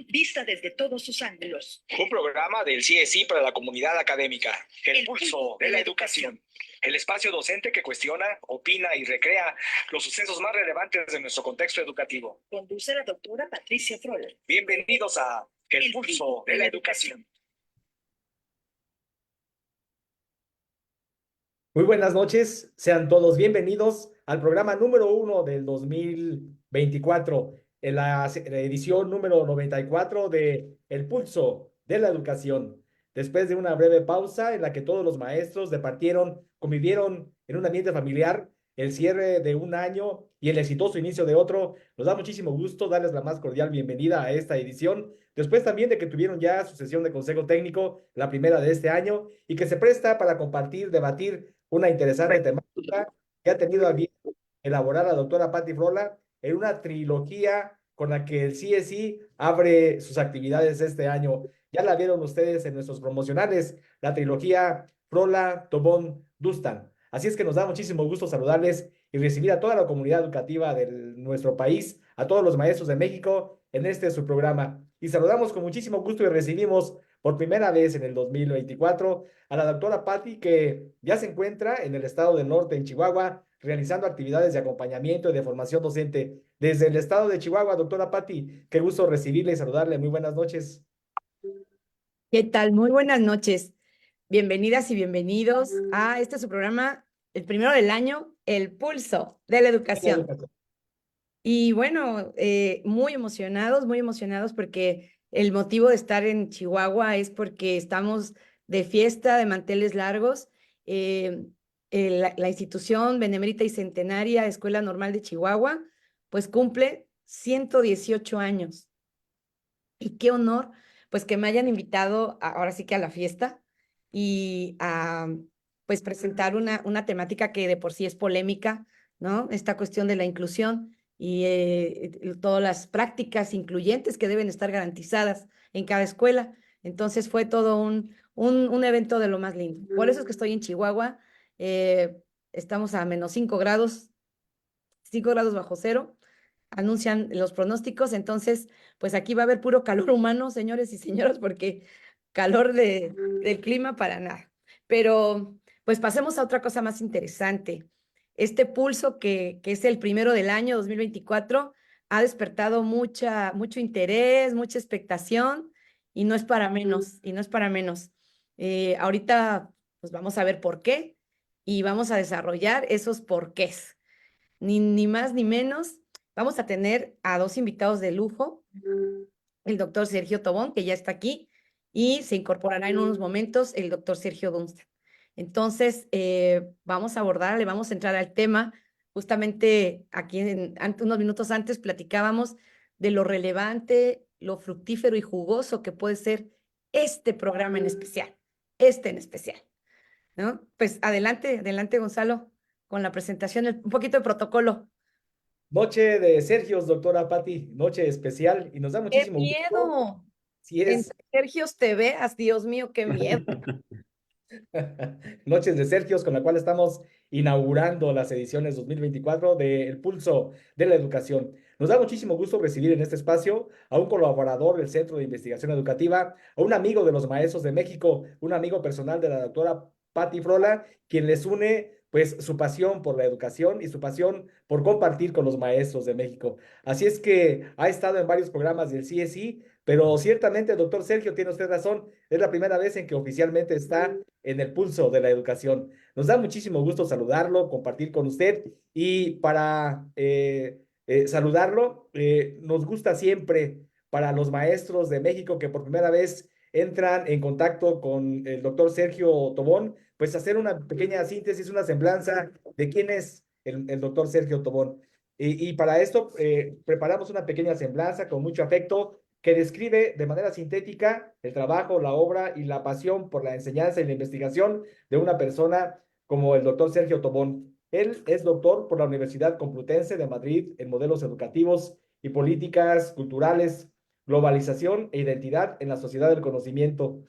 Vista desde todos sus ángulos. Un programa del CSI para la comunidad académica. El pulso de la educación. El espacio docente que cuestiona, opina y recrea los sucesos más relevantes de nuestro contexto educativo. Conduce la doctora Patricia Frola. Bienvenidos a El pulso de la educación. Muy buenas noches, sean todos bienvenidos al programa número 1 del 2024, en la edición número 94 de El Pulso de la Educación. Después de una breve pausa en la que todos los maestros departieron, convivieron en un ambiente familiar, el cierre de un año y el exitoso inicio de otro, nos da muchísimo gusto darles la más cordial bienvenida a esta edición, después también de que tuvieron ya su sesión de consejo técnico, la primera de este año, y que se presta para compartir, debatir una interesante temática que ha tenido a bien elaborar la doctora Patti Frola en una trilogía con la que el CSI abre sus actividades este año. Ya la vieron ustedes en nuestros promocionales, la trilogía Frola, Tobón, Dustan. Así es que nos da muchísimo gusto saludarles y recibir a toda la comunidad educativa de nuestro país, a todos los maestros de México en este su programa. Y saludamos con muchísimo gusto y recibimos por primera vez en el 2024 a la doctora Patti, que ya se encuentra en el estado del norte, en Chihuahua, realizando actividades de acompañamiento y de formación docente. Desde el estado de Chihuahua, doctora Patti, qué gusto recibirle y saludarle. Muy buenas noches. ¿Qué tal? Muy buenas noches. Bienvenidas y bienvenidos a su programa, el primero del año, El Pulso de la Educación. Y bueno, muy emocionados porque el motivo de estar en Chihuahua es porque estamos de fiesta, de manteles largos. La institución Benemérita y Centenaria Escuela Normal de Chihuahua, pues cumple 118 años. Y qué honor, pues que me hayan invitado ahora sí que a la fiesta y a pues presentar una temática que de por sí es polémica, ¿no? Esta cuestión de la inclusión y todas las prácticas incluyentes que deben estar garantizadas en cada escuela. Entonces fue todo un evento de lo más lindo. Por eso es que estoy en Chihuahua. Estamos a menos 5 grados, 5 grados bajo cero. Anuncian los pronósticos, entonces, pues aquí va a haber puro calor humano, señores y señoras, porque calor del clima para nada. Pero, pues pasemos a otra cosa más interesante. Este pulso que es el primero del año 2024 ha despertado mucho interés, mucha expectación, y no es para menos, ahorita, pues vamos a ver por qué, y vamos a desarrollar esos porqués. Ni más ni menos. Vamos a tener a 2 invitados de lujo, el doctor Sergio Tobón, que ya está aquí, y se incorporará en unos momentos el doctor Sergio Dunstan. Entonces, le vamos a entrar al tema. Justamente aquí, unos minutos antes, platicábamos de lo relevante, lo fructífero y jugoso que puede ser este programa en especial, ¿no? Pues adelante, Gonzalo, con la presentación, un poquito de protocolo. Noche de Sergios, doctora Patti, noche especial, y nos da ¡Qué muchísimo gusto. miedo! Sí es. Entre Sergios te veas, Dios mío, qué miedo. Noches de Sergios, con la cual estamos inaugurando las ediciones 2024 de El Pulso de la Educación. Nos da muchísimo gusto recibir en este espacio a un colaborador del Centro de Investigación Educativa, a un amigo de los maestros de México, un amigo personal de la doctora Patti Frola, quien les une pues su pasión por la educación y su pasión por compartir con los maestros de México. Así es que ha estado en varios programas del CSI, pero ciertamente, doctor Sergio, tiene usted razón, es la primera vez en que oficialmente está en el pulso de la educación. Nos da muchísimo gusto saludarlo, compartir con usted, y para saludarlo, nos gusta siempre para los maestros de México que por primera vez entran en contacto con el doctor Sergio Tobón, pues hacer una pequeña síntesis, una semblanza de quién es el doctor Sergio Tobón. Y para esto preparamos una pequeña semblanza con mucho afecto que describe de manera sintética el trabajo, la obra y la pasión por la enseñanza y la investigación de una persona como el doctor Sergio Tobón. Él es doctor por la Universidad Complutense de Madrid en modelos educativos y políticas culturales, globalización e identidad en la sociedad del conocimiento.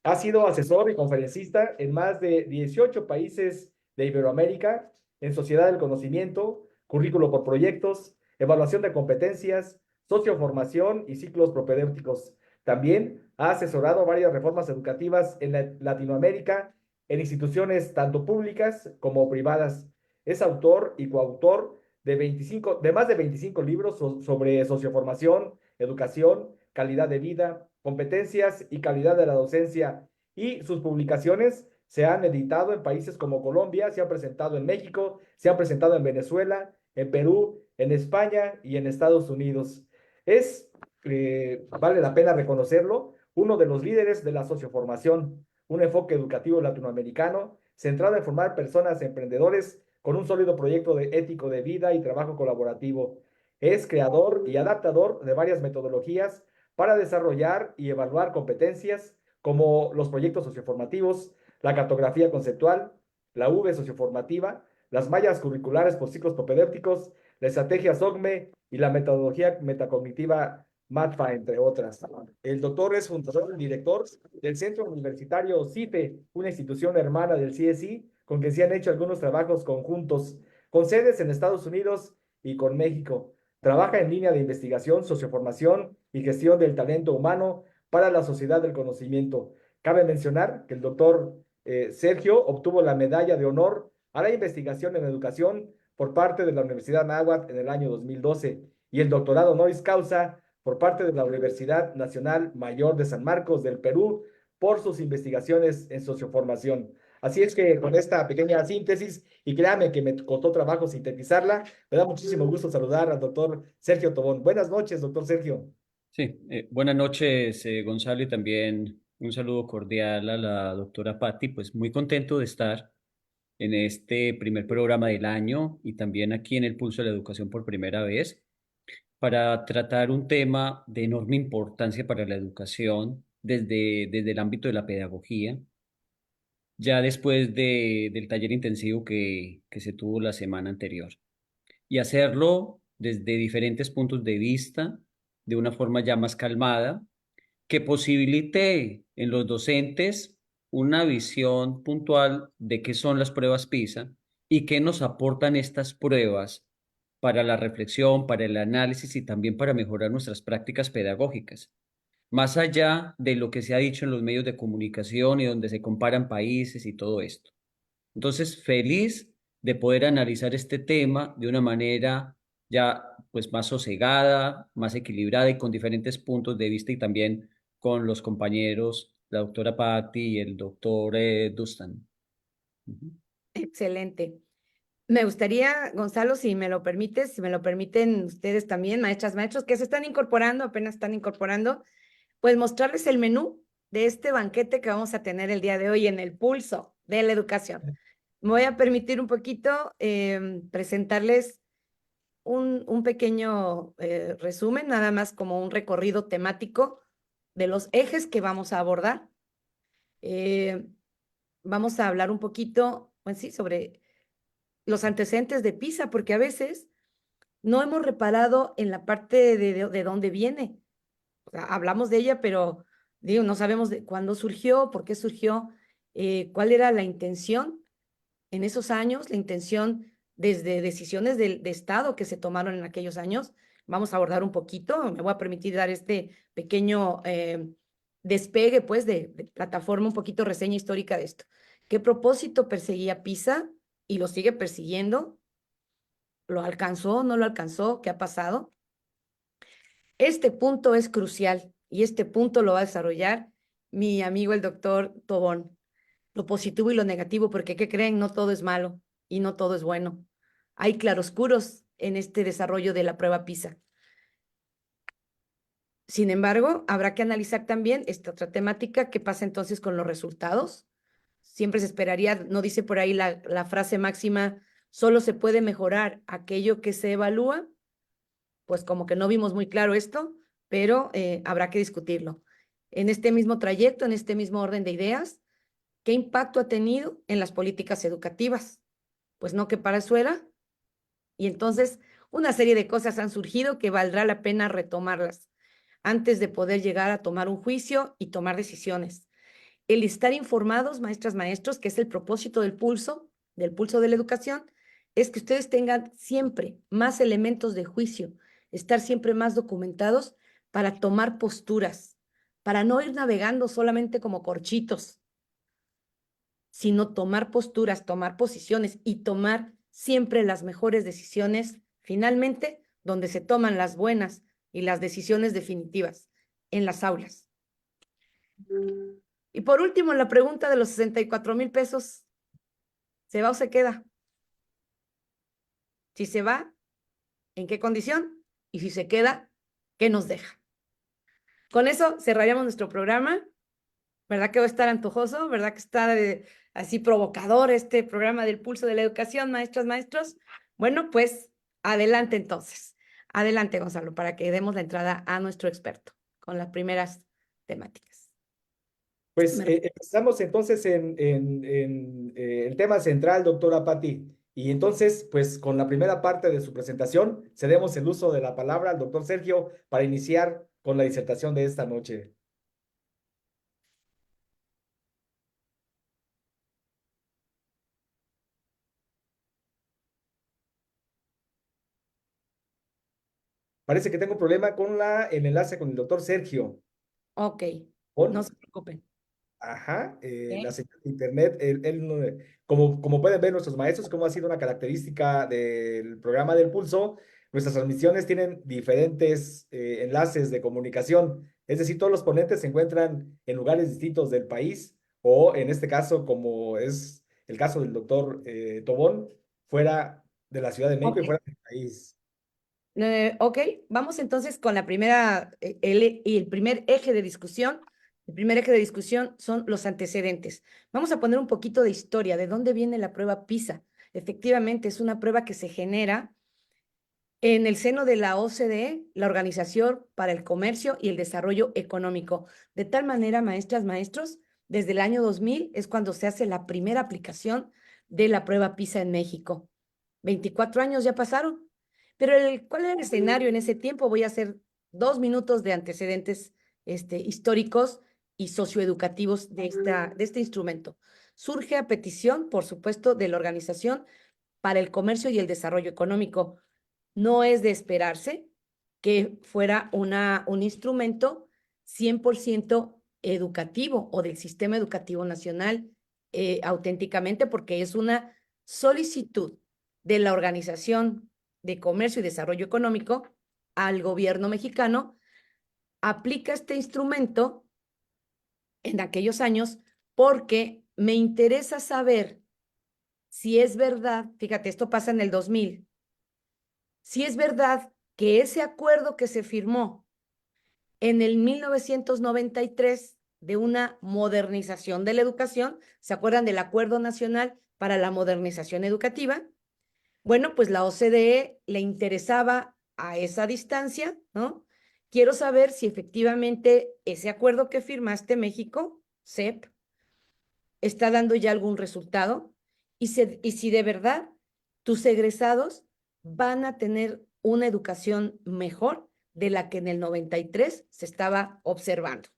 Ha sido asesor y conferencista en más de 18 países de Iberoamérica, en sociedad del conocimiento, currículo por proyectos, evaluación de competencias, socioformación y ciclos propedéuticos. También ha asesorado varias reformas educativas en Latinoamérica en instituciones tanto públicas como privadas. Es autor y coautor de más de 25 libros sobre socioformación, educación, calidad de vida, competencias y calidad de la docencia. Y sus publicaciones se han editado en países como Colombia, se han presentado en México, se han presentado en Venezuela, en Perú, en España y en Estados Unidos. Vale la pena reconocerlo, uno de los líderes de la socioformación, un enfoque educativo latinoamericano centrado en formar personas emprendedores con un sólido proyecto ético de vida y trabajo colaborativo. Es creador y adaptador de varias metodologías para desarrollar y evaluar competencias como los proyectos socioformativos, la cartografía conceptual, la V socioformativa, las mallas curriculares por ciclos propedéuticos, la estrategia SOGME y la metodología metacognitiva MATFA, entre otras. El doctor es fundador y director del Centro Universitario CIFE, una institución hermana del CSI, con quien se han hecho algunos trabajos conjuntos, con sedes en Estados Unidos y con México. Trabaja en línea de investigación, socioformación y gestión del talento humano para la sociedad del conocimiento. Cabe mencionar que el doctor Sergio obtuvo la medalla de honor a la investigación en educación por parte de la Universidad Náhuatl en el año 2012 y el doctorado honoris causa por parte de la Universidad Nacional Mayor de San Marcos del Perú por sus investigaciones en socioformación. Así es que con esta pequeña síntesis, y créame que me costó trabajo sintetizarla, me da muchísimo gusto saludar al doctor Sergio Tobón. Buenas noches, doctor Sergio. Sí, buenas noches, Gonzalo, y también un saludo cordial a la doctora Patti. Pues muy contento de estar en este primer programa del año y también aquí en el Pulso de la Educación por primera vez para tratar un tema de enorme importancia para la educación desde el ámbito de la pedagogía, ya después del taller intensivo que se tuvo la semana anterior. Y hacerlo desde diferentes puntos de vista, de una forma ya más calmada, que posibilite en los docentes una visión puntual de qué son las pruebas PISA y qué nos aportan estas pruebas para la reflexión, para el análisis y también para mejorar nuestras prácticas pedagógicas. Más allá de lo que se ha dicho en los medios de comunicación y donde se comparan países y todo esto. Entonces, feliz de poder analizar este tema de una manera ya pues más sosegada, más equilibrada y con diferentes puntos de vista y también con los compañeros, la doctora Patti y el doctor Dustan. Excelente. Me gustaría, Gonzalo, si me lo permites, si me lo permiten ustedes también, maestras, maestros, que se están incorporando, apenas están incorporando, pues mostrarles el menú de este banquete que vamos a tener el día de hoy en el Pulso de la Educación. Me voy a permitir un poquito presentarles un pequeño resumen, nada más como un recorrido temático de los ejes que vamos a abordar. Vamos a hablar un poquito, pues sí, sobre los antecedentes de PISA, porque a veces no hemos reparado en la parte de dónde viene. O sea, hablamos de ella, pero digo, no sabemos de cuándo surgió, por qué surgió, cuál era la intención en esos años, la intención desde decisiones de Estado que se tomaron en aquellos años. Vamos a abordar un poquito, me voy a permitir dar este pequeño despegue, pues, de plataforma, un poquito reseña histórica de esto. ¿Qué propósito perseguía PISA y lo sigue persiguiendo? ¿Lo alcanzó? ¿No lo alcanzó? ¿Qué ha pasado? Este punto es crucial y este punto lo va a desarrollar mi amigo el doctor Tobón. Lo positivo y lo negativo, porque ¿qué creen? No todo es malo y no todo es bueno. Hay claroscuros en este desarrollo de la prueba PISA. Sin embargo, habrá que analizar también esta otra temática, ¿qué pasa entonces con los resultados? Siempre se esperaría, no dice por ahí la frase máxima, solo se puede mejorar aquello que se evalúa. Pues como que no vimos muy claro esto, pero habrá que discutirlo. En este mismo trayecto, en este mismo orden de ideas, ¿qué impacto ha tenido en las políticas educativas? Pues no que para suela. Y entonces una serie de cosas han surgido que valdrá la pena retomarlas antes de poder llegar a tomar un juicio y tomar decisiones. El estar informados, maestras, maestros, que es el propósito del pulso de la educación, es que ustedes tengan siempre más elementos de juicio, estar siempre más documentados para tomar posturas, para no ir navegando solamente como corchitos, sino tomar posturas, tomar posiciones y tomar siempre las mejores decisiones, finalmente, donde se toman las buenas y las decisiones definitivas, en las aulas. Y por último, la pregunta de los 64,000 pesos, ¿se va o se queda? Si se va, ¿en qué condición? Y si se queda, ¿qué nos deja? Con eso cerraríamos nuestro programa. ¿Verdad que va a estar antojoso? ¿Verdad que está así provocador este programa del Pulso de la Educación, maestras, maestros? Bueno, pues adelante entonces. Adelante, Gonzalo, para que demos la entrada a nuestro experto con las primeras temáticas. Pues Me- empezamos entonces el tema central, doctora Patti. Y entonces, pues con la primera parte de su presentación, cedemos el uso de la palabra al doctor Sergio para iniciar con la disertación de esta noche. Parece que tengo un problema con el enlace con el doctor Sergio. Ok, no Con, se preocupen. ajá, la ¿Ok? señal de internet, como pueden ver nuestros maestros, como ha sido una característica del programa del Pulso, nuestras transmisiones tienen diferentes enlaces de comunicación. Es decir, todos los ponentes se encuentran en lugares distintos del país o en este caso, como es el caso del doctor Tobón, fuera de la Ciudad de México Ok. y fuera del país. Ok, vamos entonces con la primera, el primer eje de discusión. El primer eje de discusión son los antecedentes. Vamos a poner un poquito de historia, de dónde viene la prueba PISA. Efectivamente, es una prueba que se genera en el seno de la OCDE, la Organización para el Comercio y el Desarrollo Económico. De tal manera, maestras, maestros, desde el año 2000 es cuando se hace la primera aplicación de la prueba PISA en México. 24 años ya pasaron. Pero ¿cuál era el escenario en ese tiempo? Voy a hacer 2 minutos de antecedentes históricos y socioeducativos de este instrumento. Surge a petición, por supuesto, de la Organización para el Comercio y el Desarrollo Económico. No es de esperarse que fuera un instrumento 100% educativo o del sistema educativo nacional auténticamente, porque es una solicitud de la Organización de Comercio y Desarrollo Económico al gobierno mexicano. Aplica este instrumento en aquellos años porque me interesa saber si es verdad, fíjate, esto pasa en el 2000, si es verdad que ese acuerdo que se firmó en el 1993 de una modernización de la educación, ¿se acuerdan del Acuerdo Nacional para la Modernización Educativa? Bueno, pues la OCDE le interesaba a esa distancia, ¿no? Quiero saber si efectivamente ese acuerdo que firmaste México, CEP, está dando ya algún resultado y si de verdad tus egresados van a tener una educación mejor de la que en el 93 se estaba observando.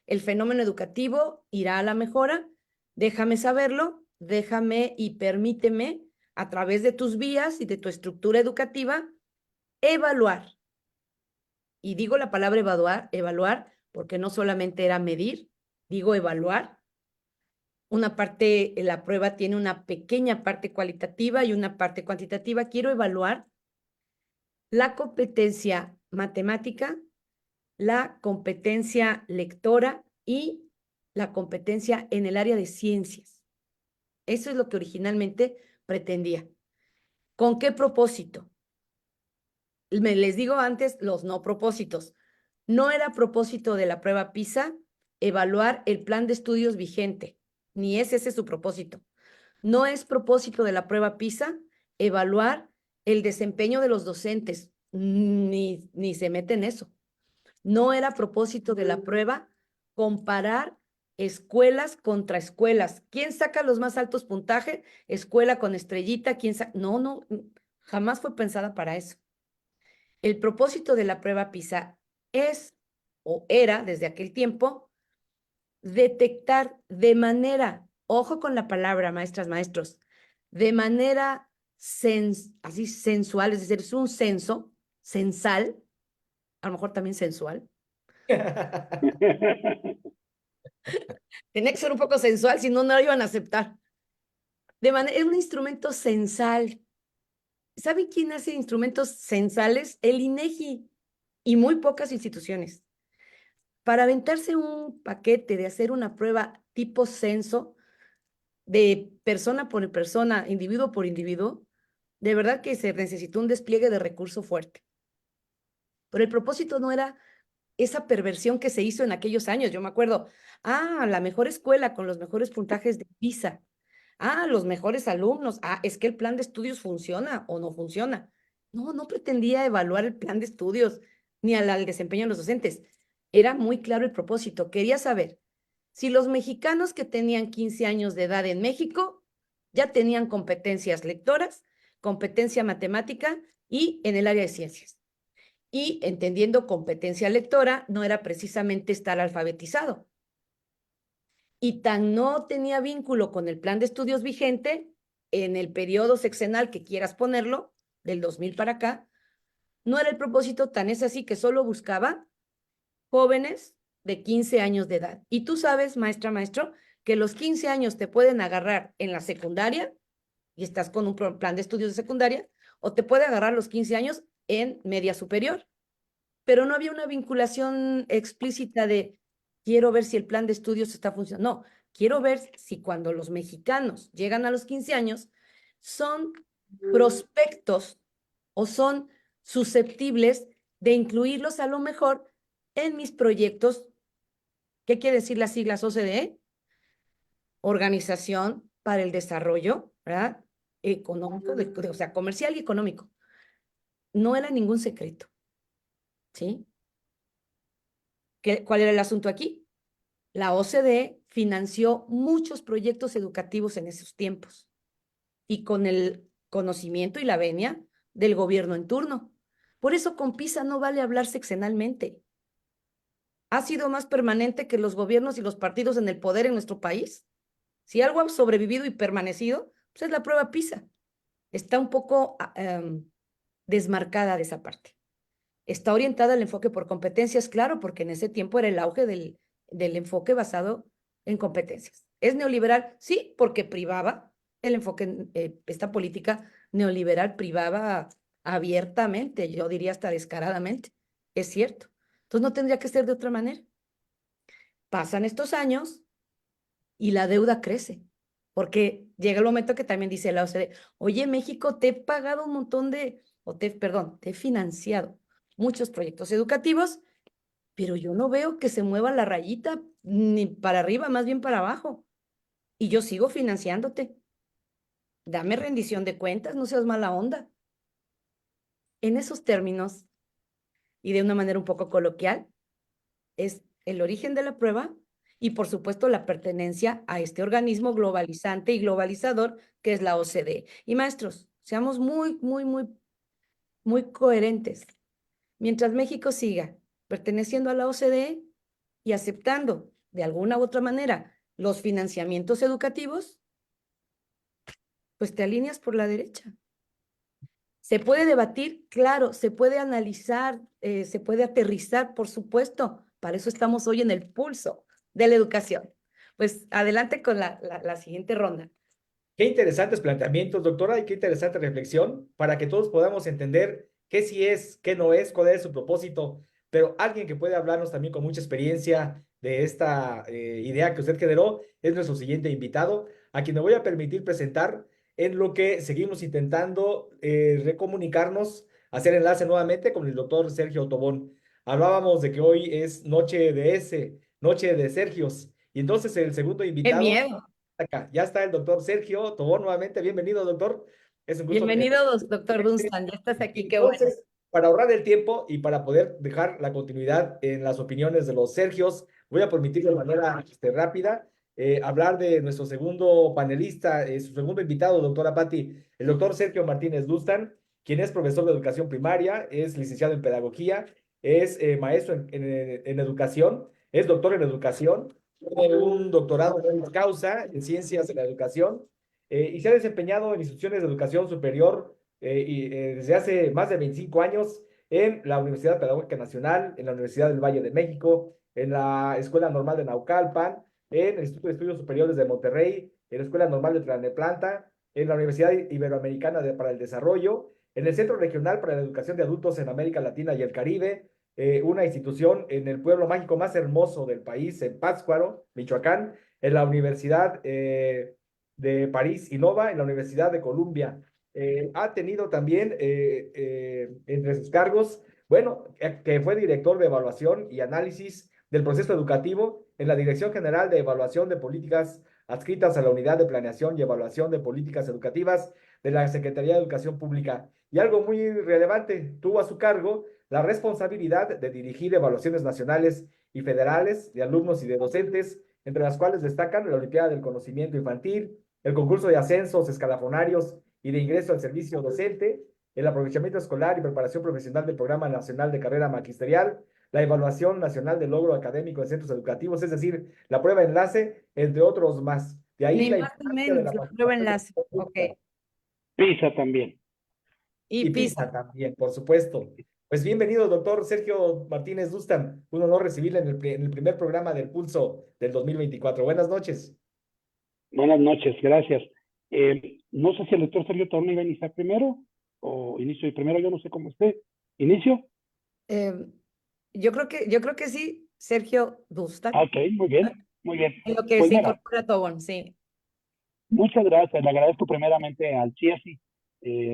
El fenómeno educativo irá a la mejora, déjame saberlo, déjame y permíteme a través de tus vías y de tu estructura educativa evaluar. Y digo la palabra evaluar porque no solamente era medir, digo evaluar. Una parte, la prueba tiene una pequeña parte cualitativa y una parte cuantitativa. Quiero evaluar la competencia matemática, la competencia lectora y la competencia en el área de ciencias. Eso es lo que originalmente pretendía. ¿Con qué propósito? Les digo antes los no propósitos. No era propósito de la prueba PISA evaluar el plan de estudios vigente, ni es ese su propósito. No es propósito de la prueba PISA evaluar el desempeño de los docentes, ni se mete en eso. No era propósito de la prueba comparar escuelas contra escuelas. ¿Quién saca los más altos puntajes? Escuela con estrellita, ¿quién saca? No, jamás fue pensada para eso. El propósito de la prueba PISA es o era desde aquel tiempo detectar de manera, ojo con la palabra, maestras, maestros, de manera así sensual, es decir, es un censo, censal, a lo mejor también sensual. Tenía que ser un poco sensual, si no, no lo iban a aceptar. Es un instrumento sensal. ¿Saben quién hace instrumentos sensales? El INEGI y muy pocas instituciones. Para aventarse un paquete de hacer una prueba tipo censo, de persona por persona, individuo por individuo, de verdad que se necesitó un despliegue de recurso fuerte. Pero el propósito no era esa perversión que se hizo en aquellos años. Yo me acuerdo, la mejor escuela con los mejores puntajes de PISA. Los mejores alumnos. Es que el plan de estudios funciona o no funciona. No, no pretendía evaluar el plan de estudios ni al desempeño de los docentes. Era muy claro el propósito. Quería saber si los mexicanos que tenían 15 años de edad en México ya tenían competencias lectoras, competencia matemática y en el área de ciencias. Y entendiendo competencia lectora, no era precisamente estar alfabetizado. Y tan no tenía vínculo con el plan de estudios vigente, en el periodo sexenal que quieras ponerlo, del 2000 para acá, no era el propósito, tan es así que solo buscaba jóvenes de 15 años de edad. Y tú sabes, maestra, maestro, que los 15 años te pueden agarrar en la secundaria y estás con un plan de estudios de secundaria, o te puede agarrar los 15 años en media superior. Pero no había una vinculación explícita de quiero ver si el plan de estudios está funcionando. No, quiero ver si cuando los mexicanos llegan a los 15 años son prospectos o son susceptibles de incluirlos a lo mejor en mis proyectos. ¿Qué quiere decir las siglas OCDE? Organización para el Desarrollo, ¿verdad? Económico, o sea, comercial y económico. No era ningún secreto, ¿sí? ¿Cuál era el asunto aquí? La OCDE financió muchos proyectos educativos en esos tiempos y con el conocimiento y la venia del gobierno en turno. Por eso con PISA no vale hablar sexenalmente. Ha sido más permanente que los gobiernos y los partidos en el poder en nuestro país. Si algo ha sobrevivido y permanecido, pues es la prueba PISA. Está un poco desmarcada de esa parte. Está orientada al enfoque por competencias, claro, porque en ese tiempo era el auge del enfoque basado en competencias. ¿Es neoliberal? Sí, porque privaba el enfoque, esta política neoliberal privaba abiertamente, yo diría hasta descaradamente. Es cierto. Entonces no tendría que ser de otra manera. Pasan estos años y la deuda crece, porque llega el momento que también dice la OCDE, oye, México, te he pagado un montón te he financiado muchos proyectos educativos, pero yo no veo que se mueva la rayita ni para arriba, más bien para abajo. Y yo sigo financiándote. Dame rendición de cuentas, no seas mala onda. En esos términos, y de una manera un poco coloquial, es el origen de la prueba y, por supuesto, la pertenencia a este organismo globalizante y globalizador que es la OCDE. Y maestros, seamos muy, muy, muy, muy coherentes. Mientras México siga perteneciendo a la OCDE y aceptando de alguna u otra manera los financiamientos educativos, pues te alineas por la derecha. Se puede debatir, claro, se puede analizar, se puede aterrizar, por supuesto. Para eso estamos hoy en el pulso de la educación. Pues adelante con la siguiente ronda. Qué interesantes planteamientos, doctora, y qué interesante reflexión para que todos podamos entender qué sí es, qué no es, cuál es su propósito, pero alguien que puede hablarnos también con mucha experiencia de esta idea que usted generó es nuestro siguiente invitado, a quien me voy a permitir presentar en lo que seguimos intentando recomunicarnos, hacer enlace nuevamente con el doctor Sergio Tobón. Hablábamos de que hoy es noche de Sergios, y entonces el segundo ¡Qué invitado miedo! acá. Ya está el doctor Sergio Tobón nuevamente. Bienvenido, doctor. Es un gusto Bienvenido, doctor tenerte. Dunstan. Ya estás aquí, qué bueno. Entonces, para ahorrar el tiempo y para poder dejar la continuidad en las opiniones de los Sergios, voy a permitir de manera rápida hablar de nuestro segundo panelista, su segundo invitado, doctora Patti, el doctor Sergio Martínez Dustan, quien es profesor de educación primaria, es licenciado en pedagogía, es maestro en educación, es doctor en educación, tiene un doctorado en causa en ciencias de la educación y se ha desempeñado en instituciones de educación superior desde hace más de 25 años en la Universidad Pedagógica Nacional, en la Universidad del Valle de México, en la Escuela Normal de Naucalpan, en el Instituto de Estudios Superiores de Monterrey, en la Escuela Normal de Tlalnepantla, en la Universidad Iberoamericana para el Desarrollo, en el Centro Regional para la Educación de Adultos en América Latina y el Caribe, una institución en el pueblo mágico más hermoso del país, en Pátzcuaro, Michoacán, en la Universidad de París Innova, en la Universidad de Columbia. Ha tenido también entre sus cargos, bueno, que fue director de evaluación y análisis del proceso educativo en la Dirección General de Evaluación de Políticas adscritas a la Unidad de Planeación y Evaluación de Políticas Educativas de la Secretaría de Educación Pública. Y algo muy relevante, tuvo a su cargo la responsabilidad de dirigir evaluaciones nacionales y federales de alumnos y de docentes, entre las cuales destacan la Olimpiada del Conocimiento Infantil, el concurso de ascensos escalafonarios y de ingreso al servicio docente, el aprovechamiento escolar y preparación profesional del Programa Nacional de Carrera Magisterial, la Evaluación Nacional de Logro Académico en Centros Educativos, es decir, la prueba enlace, entre otros más. De ahí Ni la más ni importancia de menos, la la prueba participación enlace. pública. Ok. PISA también. Y Y PISA. PISA también, por supuesto. Pues bienvenido, doctor Sergio Martínez Dustan. Un honor recibirle en el primer programa del Pulso del 2024. Buenas noches. Buenas noches, gracias. No sé si el doctor Sergio Torno iba a iniciar primero o inicio y primero, yo no sé cómo esté. ¿Inicio? Yo creo que sí, Sergio Dustan. Ok, muy bien, muy bien. En lo que Pues se mira, incorpora Tobón, sí. muchas gracias. Le agradezco primeramente al CIESI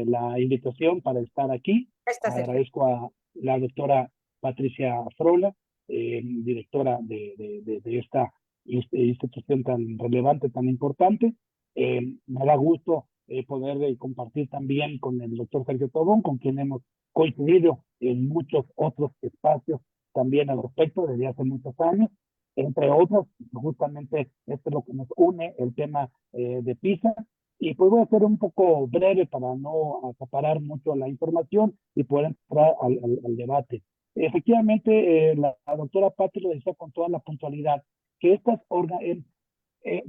la invitación para estar aquí. Ya está, Sergio. Agradezco a la doctora Patricia Frola, directora de esta institución tan relevante, tan importante. Me da gusto poder compartir también con el doctor Sergio Tobón, con quien hemos coincidido en muchos otros espacios también al respecto desde hace muchos años. Entre otros, justamente esto es lo que nos une, el tema de PISA. Y pues voy a ser un poco breve para no acaparar mucho la información y poder entrar al debate. Efectivamente, la doctora Patti lo decía con toda la puntualidad, que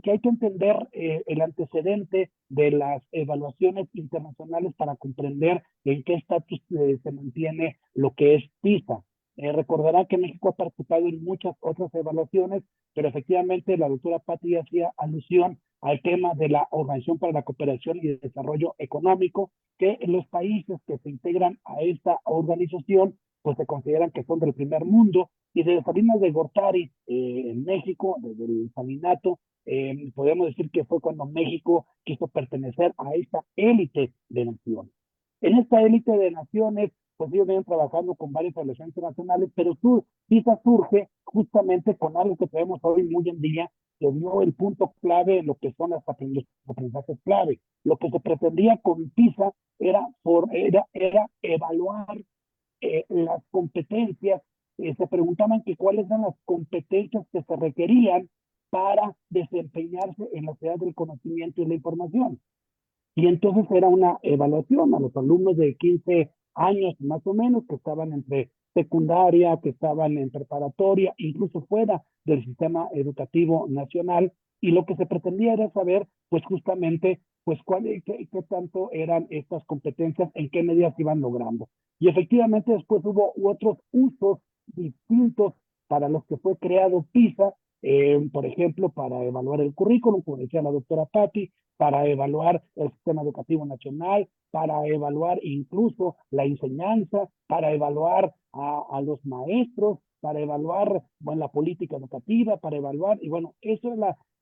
que hay que entender el antecedente de las evaluaciones internacionales para comprender en qué estatus se mantiene lo que es PISA. Recordará que México ha participado en muchas otras evaluaciones, pero efectivamente la doctora Patti hacía alusión al tema de la Organización para la Cooperación y el Desarrollo Económico, que en los países que se integran a esta organización, pues se consideran que son del primer mundo, y de Salinas de Gortari, en México, desde el Salinato, podemos decir que fue cuando México quiso pertenecer a esta élite de naciones. En esta élite de naciones, pues ellos vienen trabajando con varias relaciones internacionales, pero PISA surge justamente con algo que tenemos hoy muy en día, que dio el punto clave en lo que son los aprendizajes clave. Lo que se pretendía con PISA era evaluar las competencias. Se preguntaban que cuáles eran las competencias que se requerían para desempeñarse en la sociedad del conocimiento y la información. Y entonces era una evaluación a los alumnos de 15 años más o menos, que estaban entre secundaria, que estaban en preparatoria, incluso fuera del sistema educativo nacional, y lo que se pretendía era saber, pues justamente, pues qué tanto eran estas competencias, en qué medida se iban logrando. Y efectivamente después hubo otros usos distintos para los que fue creado PISA, por ejemplo, para evaluar el currículum, como decía la doctora Patti, para evaluar el sistema educativo nacional, para evaluar incluso la enseñanza, para evaluar a los maestros, para evaluar, bueno, la política educativa, para evaluar, y bueno,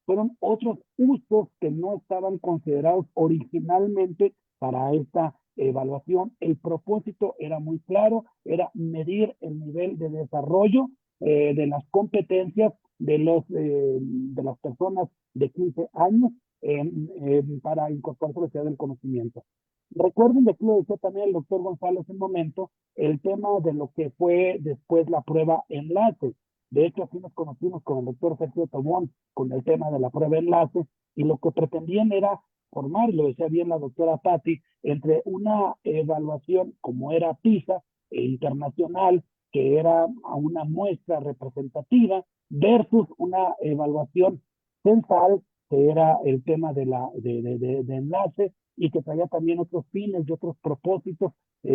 fueron otros usos que no estaban considerados originalmente para esta evaluación. El propósito era muy claro, era medir el nivel de desarrollo de las competencias de las personas de 15 años para incorporarse a la sociedad del conocimiento. Recuerden, de que lo decía también el doctor González en un momento, el tema de lo que fue después la prueba enlace. De hecho, así nos conocimos con el doctor Sergio Tobón con el tema de la prueba enlace, y lo que pretendían era formar, y lo decía bien la doctora Patti, entre una evaluación como era PISA internacional, que era a una muestra representativa, versus una evaluación censal, que era el tema de enlace, y que traía también otros fines y otros propósitos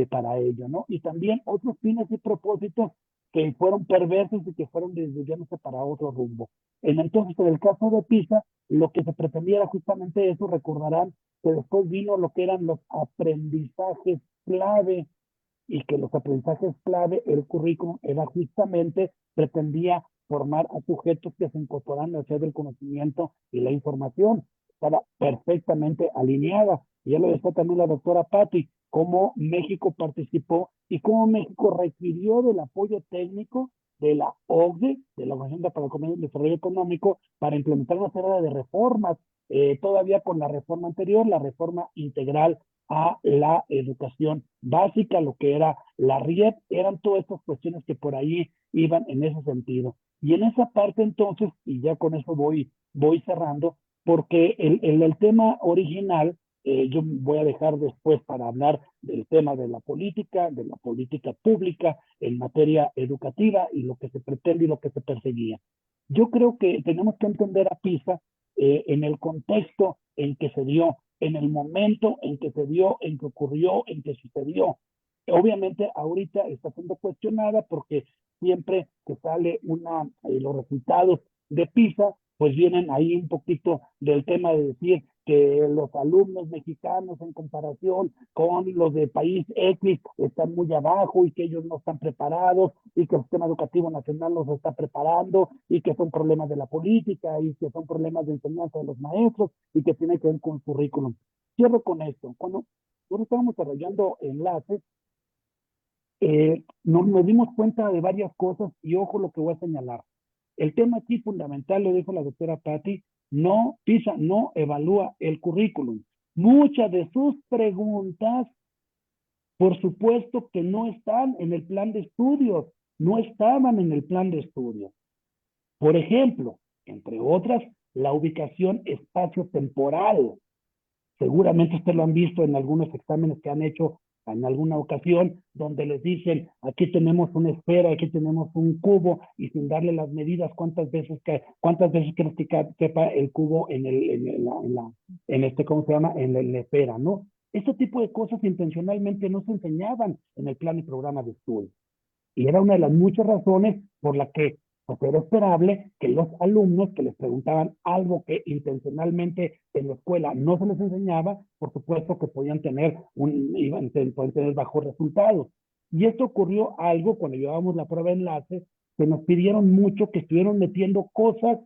para ello, ¿no? Y también otros fines y propósitos que fueron perversos y que fueron desviándose para otro rumbo. Entonces, en el caso de PISA, lo que se pretendía era justamente eso. Recordarán que después vino lo que eran los aprendizajes clave, y que los aprendizajes clave, el currículum era justamente, pretendía formar a sujetos que se incorporan al ser del conocimiento y la información. Estaba perfectamente alineada. Y ya lo decía también la doctora Patti, cómo México participó y cómo México requirió del apoyo técnico de la OCDE, de la Organización para el Desarrollo Económico, para implementar una serie de reformas, todavía con la reforma anterior, la reforma integral a la educación básica, lo que era la RIEP. Eran todas estas cuestiones que por ahí iban en ese sentido. Y en esa parte entonces, y ya con eso voy cerrando, porque el tema original, yo voy a dejar después para hablar del tema de la política pública en materia educativa y lo que se pretende y lo que se perseguía. Yo creo que tenemos que entender a PISA en el contexto en que se dio, en el momento en que se dio, en que ocurrió, en que sucedió. Obviamente ahorita está siendo cuestionada porque siempre que sale los resultados de PISA, pues vienen ahí un poquito del tema de decir que los alumnos mexicanos en comparación con los de país X están muy abajo y que ellos no están preparados y que el sistema educativo nacional los está preparando y que son problemas de la política y que son problemas de enseñanza de los maestros y que tiene que ver con el currículum. Cierro con esto. Cuando nosotros estábamos desarrollando enlaces, nos dimos cuenta de varias cosas y ojo lo que voy a señalar. El tema aquí fundamental, lo dijo la doctora Patti, PISA no evalúa el currículum. Muchas de sus preguntas, por supuesto que no están en el plan de estudios, no estaban en el plan de estudios. Por ejemplo, entre otras, la ubicación espacio-temporal. Seguramente ustedes lo han visto en algunos exámenes que han hecho en alguna ocasión, donde les dicen, aquí tenemos una esfera, aquí tenemos un cubo, y sin darle las medidas, cuántas veces crees que quepa el cubo en ¿cómo se llama? En la esfera, ¿no? Este tipo de cosas intencionalmente no se enseñaban en el plan y programa de estudio. Y era una de las muchas razones por la que pues era esperable que los alumnos que les preguntaban algo que intencionalmente en la escuela no se les enseñaba, por supuesto que podían tener bajos resultados. Y esto ocurrió algo cuando llevábamos la prueba de enlace, que nos pidieron mucho que estuvieron metiendo cosas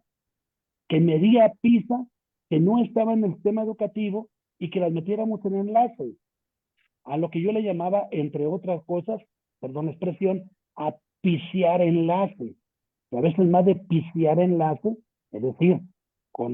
que medía PISA, que no estaban en el sistema educativo y que las metiéramos en enlace. A lo que yo le llamaba, entre otras cosas, perdón la expresión, a pisear enlaces. A veces más de pisear enlaces, es decir, con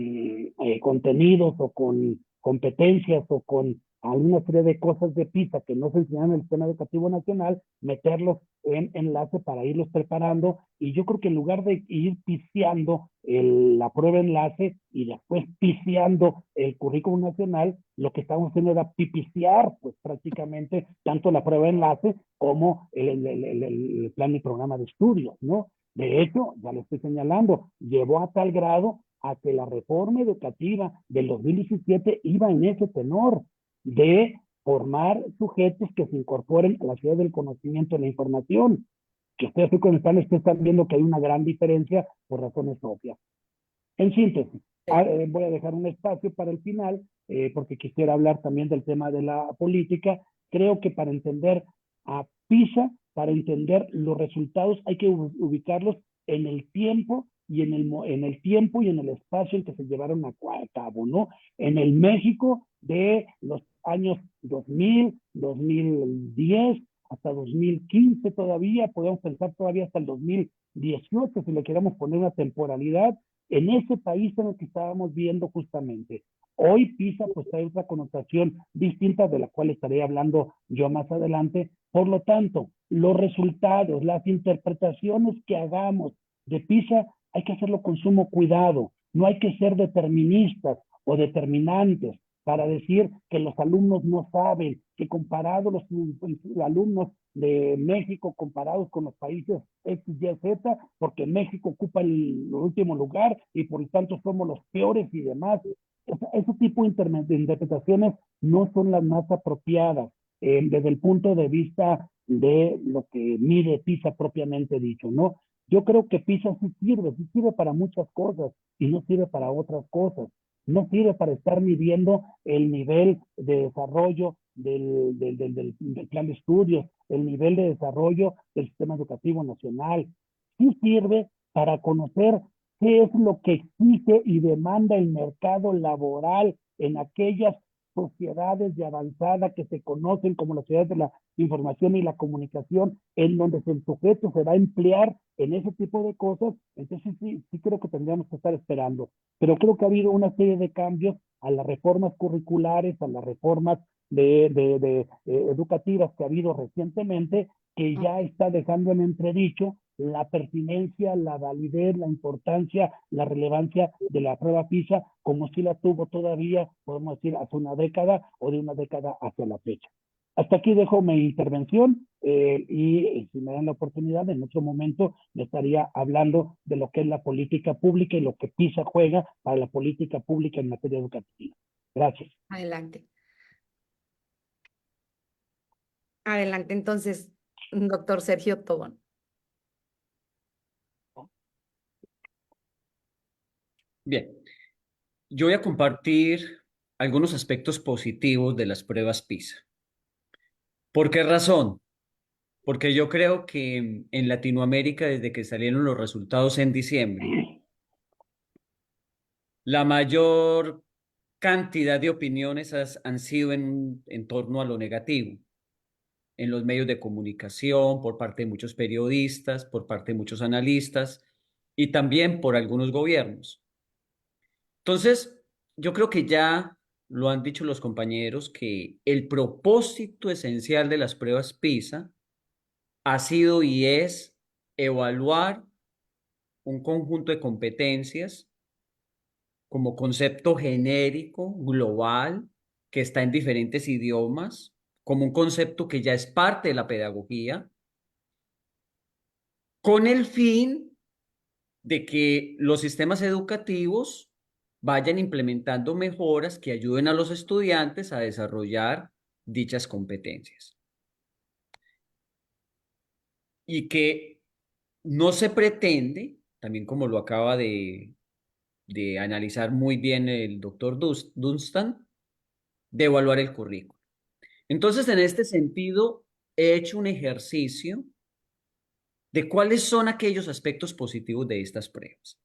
contenidos o con competencias o con alguna serie de cosas de PISA que no se enseñan en el sistema educativo nacional, meterlos en enlace para irlos preparando. Y yo creo que en lugar de ir piseando la prueba enlace y después piseando el currículum nacional, lo que estamos haciendo era pipiciar, pues prácticamente, tanto la prueba enlace como el plan y programa de estudios, ¿no? De hecho, ya lo estoy señalando, llevó a tal grado a que la reforma educativa del 2017 iba en ese tenor de formar sujetos que se incorporen a la ciudad del conocimiento y la información, que ustedes con el plan están viendo que hay una gran diferencia por razones obvias. En síntesis, voy a dejar un espacio para el final, porque quisiera hablar también del tema de la política. Creo que para entender a PISA, para entender los resultados, hay que ubicarlos en el tiempo y en el tiempo y en el espacio en que se llevaron a cabo, ¿no? En el México de los años 2000, 2010, hasta 2015 todavía, podemos pensar todavía hasta el 2018, si le queremos poner una temporalidad, en ese país en el que estábamos viendo justamente. Hoy PISA pues trae otra connotación distinta, de la cual estaré hablando yo más adelante. Por lo tanto, los resultados, las interpretaciones que hagamos de PISA, hay que hacerlo con sumo cuidado. No hay que ser deterministas o determinantes para decir que los alumnos no saben, que comparados los alumnos de México comparados con los países X, Y, Z, porque México ocupa el último lugar y por lo tanto somos los peores y demás. Ese tipo de interpretaciones no son las más apropiadas. desde el punto de vista de lo que mide PISA propiamente dicho, ¿no? Yo creo que PISA sí sirve para muchas cosas y no sirve para otras cosas. No sirve para estar midiendo el nivel de desarrollo del plan de estudios, el nivel de desarrollo del sistema educativo nacional. Sí sirve para conocer qué es lo que exige y demanda el mercado laboral en aquellas sociedades de avanzada que se conocen como las sociedades de la información y la comunicación, en donde el sujeto se va a emplear en ese tipo de cosas. Entonces sí creo que tendríamos que estar esperando. Pero creo que ha habido una serie de cambios a las reformas curriculares, a las reformas educativas que ha habido recientemente, que ya está dejando en entredicho la pertinencia, la validez, la importancia, la relevancia de la prueba PISA, como si la tuvo todavía, podemos decir, hace una década o de una década hacia la fecha. Hasta aquí dejo mi intervención y si me dan la oportunidad, en otro momento me estaría hablando de lo que es la política pública y lo que PISA juega para la política pública en materia educativa. Gracias. Adelante. Adelante, entonces, doctor Sergio Tobón. Bien, yo voy a compartir algunos aspectos positivos de las pruebas PISA. ¿Por qué razón? Porque yo creo que en Latinoamérica, desde que salieron los resultados en diciembre, la mayor cantidad de opiniones han sido en torno a lo negativo, en los medios de comunicación, por parte de muchos periodistas, por parte de muchos analistas y también por algunos gobiernos. Entonces, yo creo que ya lo han dicho los compañeros, que el propósito esencial de las pruebas PISA ha sido y es evaluar un conjunto de competencias como concepto genérico, global, que está en diferentes idiomas, como un concepto que ya es parte de la pedagogía, con el fin de que los sistemas educativos vayan implementando mejoras que ayuden a los estudiantes a desarrollar dichas competencias. Y que no se pretende, también como lo acaba de analizar muy bien el doctor Dunstan, de evaluar el currículo. Entonces, en este sentido, he hecho un ejercicio de cuáles son aquellos aspectos positivos de estas pruebas.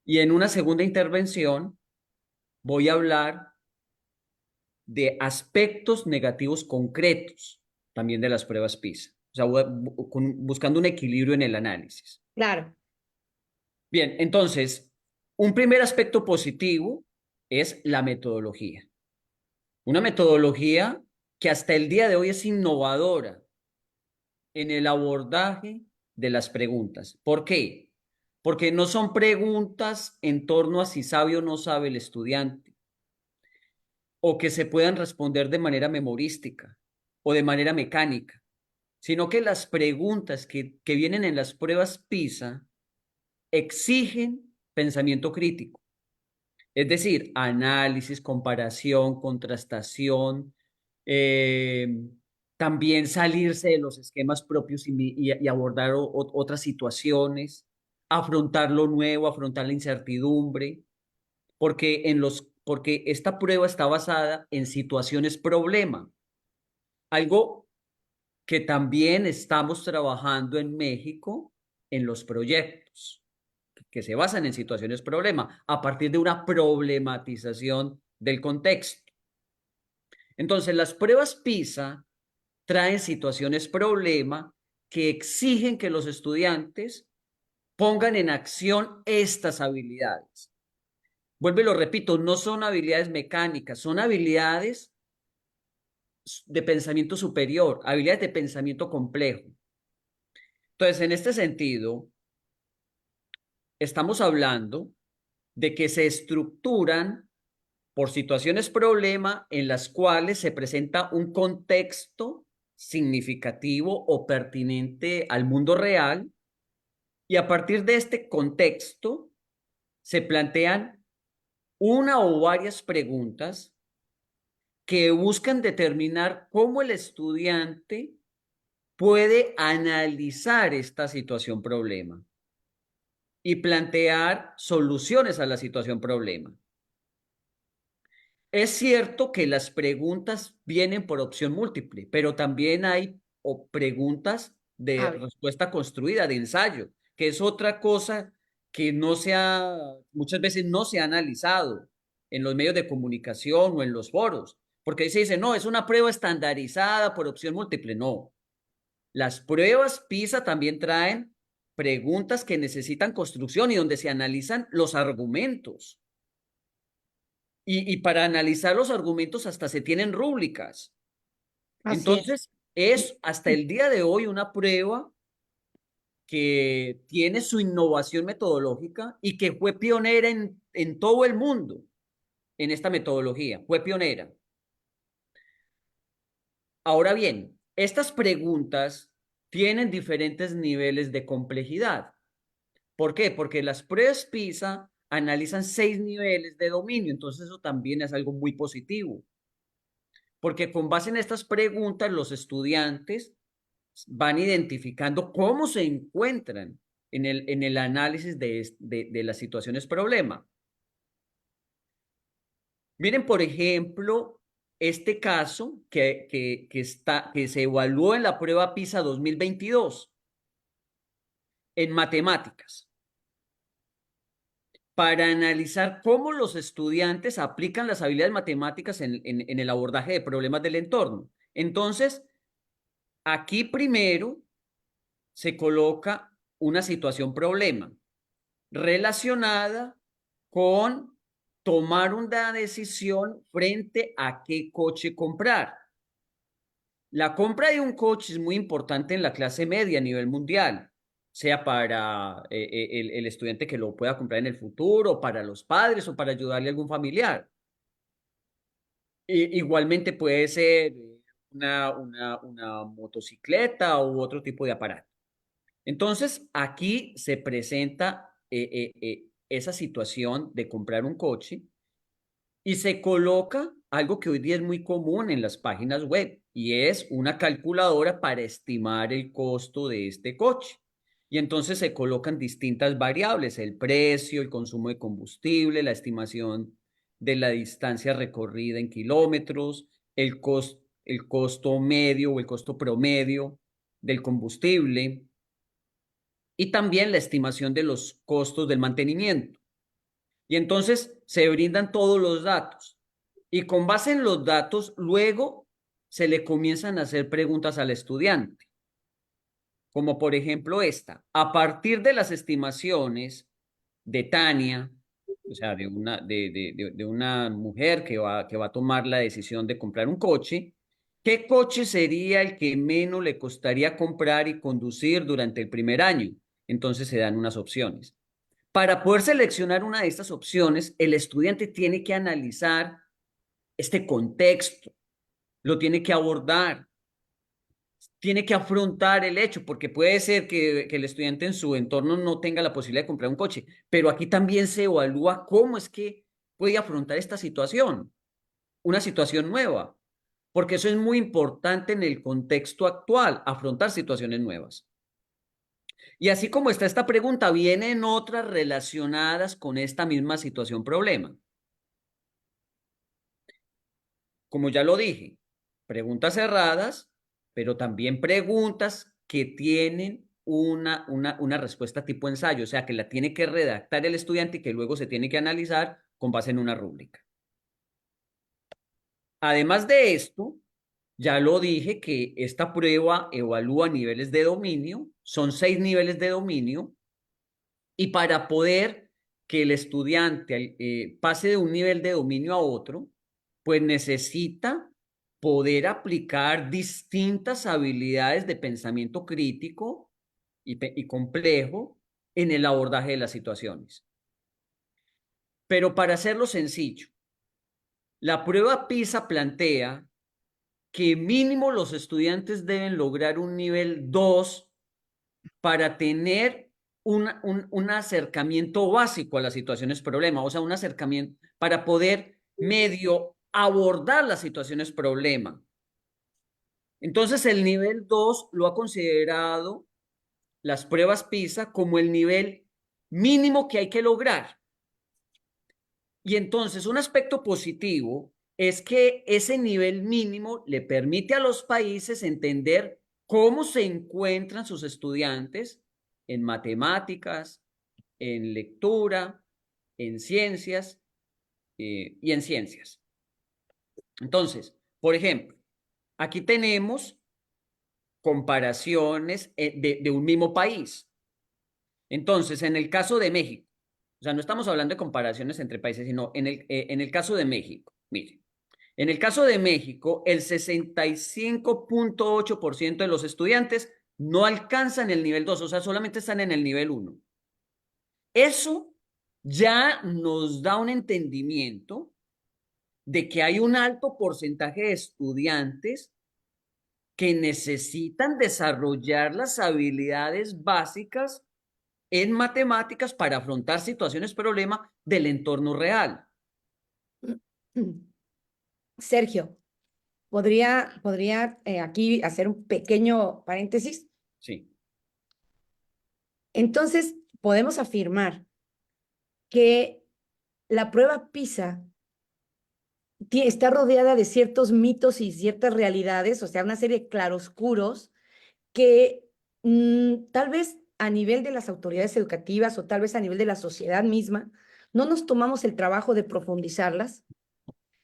Y en una segunda intervención voy a hablar de aspectos negativos concretos también de las pruebas PISA. O sea, buscando un equilibrio en el análisis. Claro. Bien, entonces, un primer aspecto positivo es la metodología. Una metodología que hasta el día de hoy es innovadora en el abordaje de las preguntas. ¿Por qué? Porque no son preguntas en torno a si sabe o no sabe el estudiante, o que se puedan responder de manera memorística o de manera mecánica, sino que las preguntas que vienen en las pruebas PISA exigen pensamiento crítico. Es decir, análisis, comparación, contrastación, también salirse de los esquemas propios y abordar otras situaciones, afrontar lo nuevo, afrontar la incertidumbre, porque esta prueba está basada en situaciones problema, algo que también estamos trabajando en México en los proyectos que se basan en situaciones problema, a partir de una problematización del contexto. Entonces, las pruebas PISA traen situaciones problema que exigen que los estudiantes pongan en acción estas habilidades. Vuelvo y lo repito, no son habilidades mecánicas, son habilidades de pensamiento superior, habilidades de pensamiento complejo. Entonces, en este sentido, estamos hablando de que se estructuran por situaciones problema en las cuales se presenta un contexto significativo o pertinente al mundo real, y a partir de este contexto se plantean una o varias preguntas que buscan determinar cómo el estudiante puede analizar esta situación problema y plantear soluciones a la situación problema. Es cierto que las preguntas vienen por opción múltiple, pero también hay preguntas de respuesta construida, de ensayo, que es otra cosa que muchas veces no se ha analizado en los medios de comunicación o en los foros, porque se dice, no, es una prueba estandarizada por opción múltiple. No, las pruebas PISA también traen preguntas que necesitan construcción y donde se analizan los argumentos. Y para analizar los argumentos hasta se tienen rúbricas. Entonces, es hasta el día de hoy una prueba que tiene su innovación metodológica y que fue pionera en todo el mundo en esta metodología. Fue pionera. Ahora bien, estas preguntas tienen diferentes niveles de complejidad. ¿Por qué? Porque las pruebas PISA analizan 6 niveles de dominio, entonces eso también es algo muy positivo. Porque con base en estas preguntas, los estudiantes van identificando cómo se encuentran en el análisis de las situaciones problema. Miren, por ejemplo, este caso que se evaluó en la prueba PISA 2022 en matemáticas, para analizar cómo los estudiantes aplican las habilidades matemáticas en el abordaje de problemas del entorno. Entonces, aquí primero se coloca una situación problema relacionada con tomar una decisión frente a qué coche comprar. La compra de un coche es muy importante en la clase media a nivel mundial, sea para el estudiante que lo pueda comprar en el futuro, para los padres o para ayudarle a algún familiar. Igualmente puede ser una motocicleta u otro tipo de aparato. Entonces, aquí se presenta esa situación de comprar un coche y se coloca algo que hoy día es muy común en las páginas web y es una calculadora para estimar el costo de este coche. Y entonces se colocan distintas variables, el precio, el consumo de combustible, la estimación de la distancia recorrida en kilómetros, el costo medio o el costo promedio del combustible y también la estimación de los costos del mantenimiento. Y entonces se brindan todos los datos. Y con base en los datos, luego se le comienzan a hacer preguntas al estudiante. Como por ejemplo esta. A partir de las estimaciones de Tania, o sea, de una mujer que va a tomar la decisión de comprar un coche, ¿qué coche sería el que menos le costaría comprar y conducir durante el primer año? Entonces se dan unas opciones. Para poder seleccionar una de estas opciones, el estudiante tiene que analizar este contexto, lo tiene que abordar, tiene que afrontar el hecho, porque puede ser que el estudiante en su entorno no tenga la posibilidad de comprar un coche, pero aquí también se evalúa cómo es que puede afrontar esta situación, una situación nueva, porque eso es muy importante en el contexto actual, afrontar situaciones nuevas. Y así como está esta pregunta, vienen otras relacionadas con esta misma situación problema. Como ya lo dije, preguntas cerradas, pero también preguntas que tienen una respuesta tipo ensayo, o sea, que la tiene que redactar el estudiante y que luego se tiene que analizar con base en una rúbrica. Además de esto, ya lo dije que esta prueba evalúa niveles de dominio, son 6 niveles de dominio, y para poder que el estudiante pase de un nivel de dominio a otro, pues necesita poder aplicar distintas habilidades de pensamiento crítico y complejo en el abordaje de las situaciones. Pero para hacerlo sencillo, la prueba PISA plantea que mínimo los estudiantes deben lograr un nivel 2 para tener un acercamiento básico a las situaciones problema, o sea, un acercamiento para poder medio abordar las situaciones problema. Entonces, el nivel 2 lo ha considerado las pruebas PISA como el nivel mínimo que hay que lograr. Y entonces, un aspecto positivo es que ese nivel mínimo le permite a los países entender cómo se encuentran sus estudiantes en matemáticas, en lectura, en ciencias y en ciencias. Entonces, por ejemplo, aquí tenemos comparaciones de un mismo país. Entonces, en el caso de México, o sea, no estamos hablando de comparaciones entre países, sino en el caso de México, mire, en el caso de México, el 65.8% de los estudiantes no alcanzan el nivel 2, o sea, solamente están en el nivel 1. Eso ya nos da un entendimiento de que hay un alto porcentaje de estudiantes que necesitan desarrollar las habilidades básicas en matemáticas para afrontar situaciones problema del entorno real. Sergio, ¿podría aquí hacer un pequeño paréntesis? Sí, Entonces, podemos afirmar que la prueba PISA está rodeada de ciertos mitos y ciertas realidades, o sea, una serie de claroscuros que tal vez a nivel de las autoridades educativas o tal vez a nivel de la sociedad misma, no nos tomamos el trabajo de profundizarlas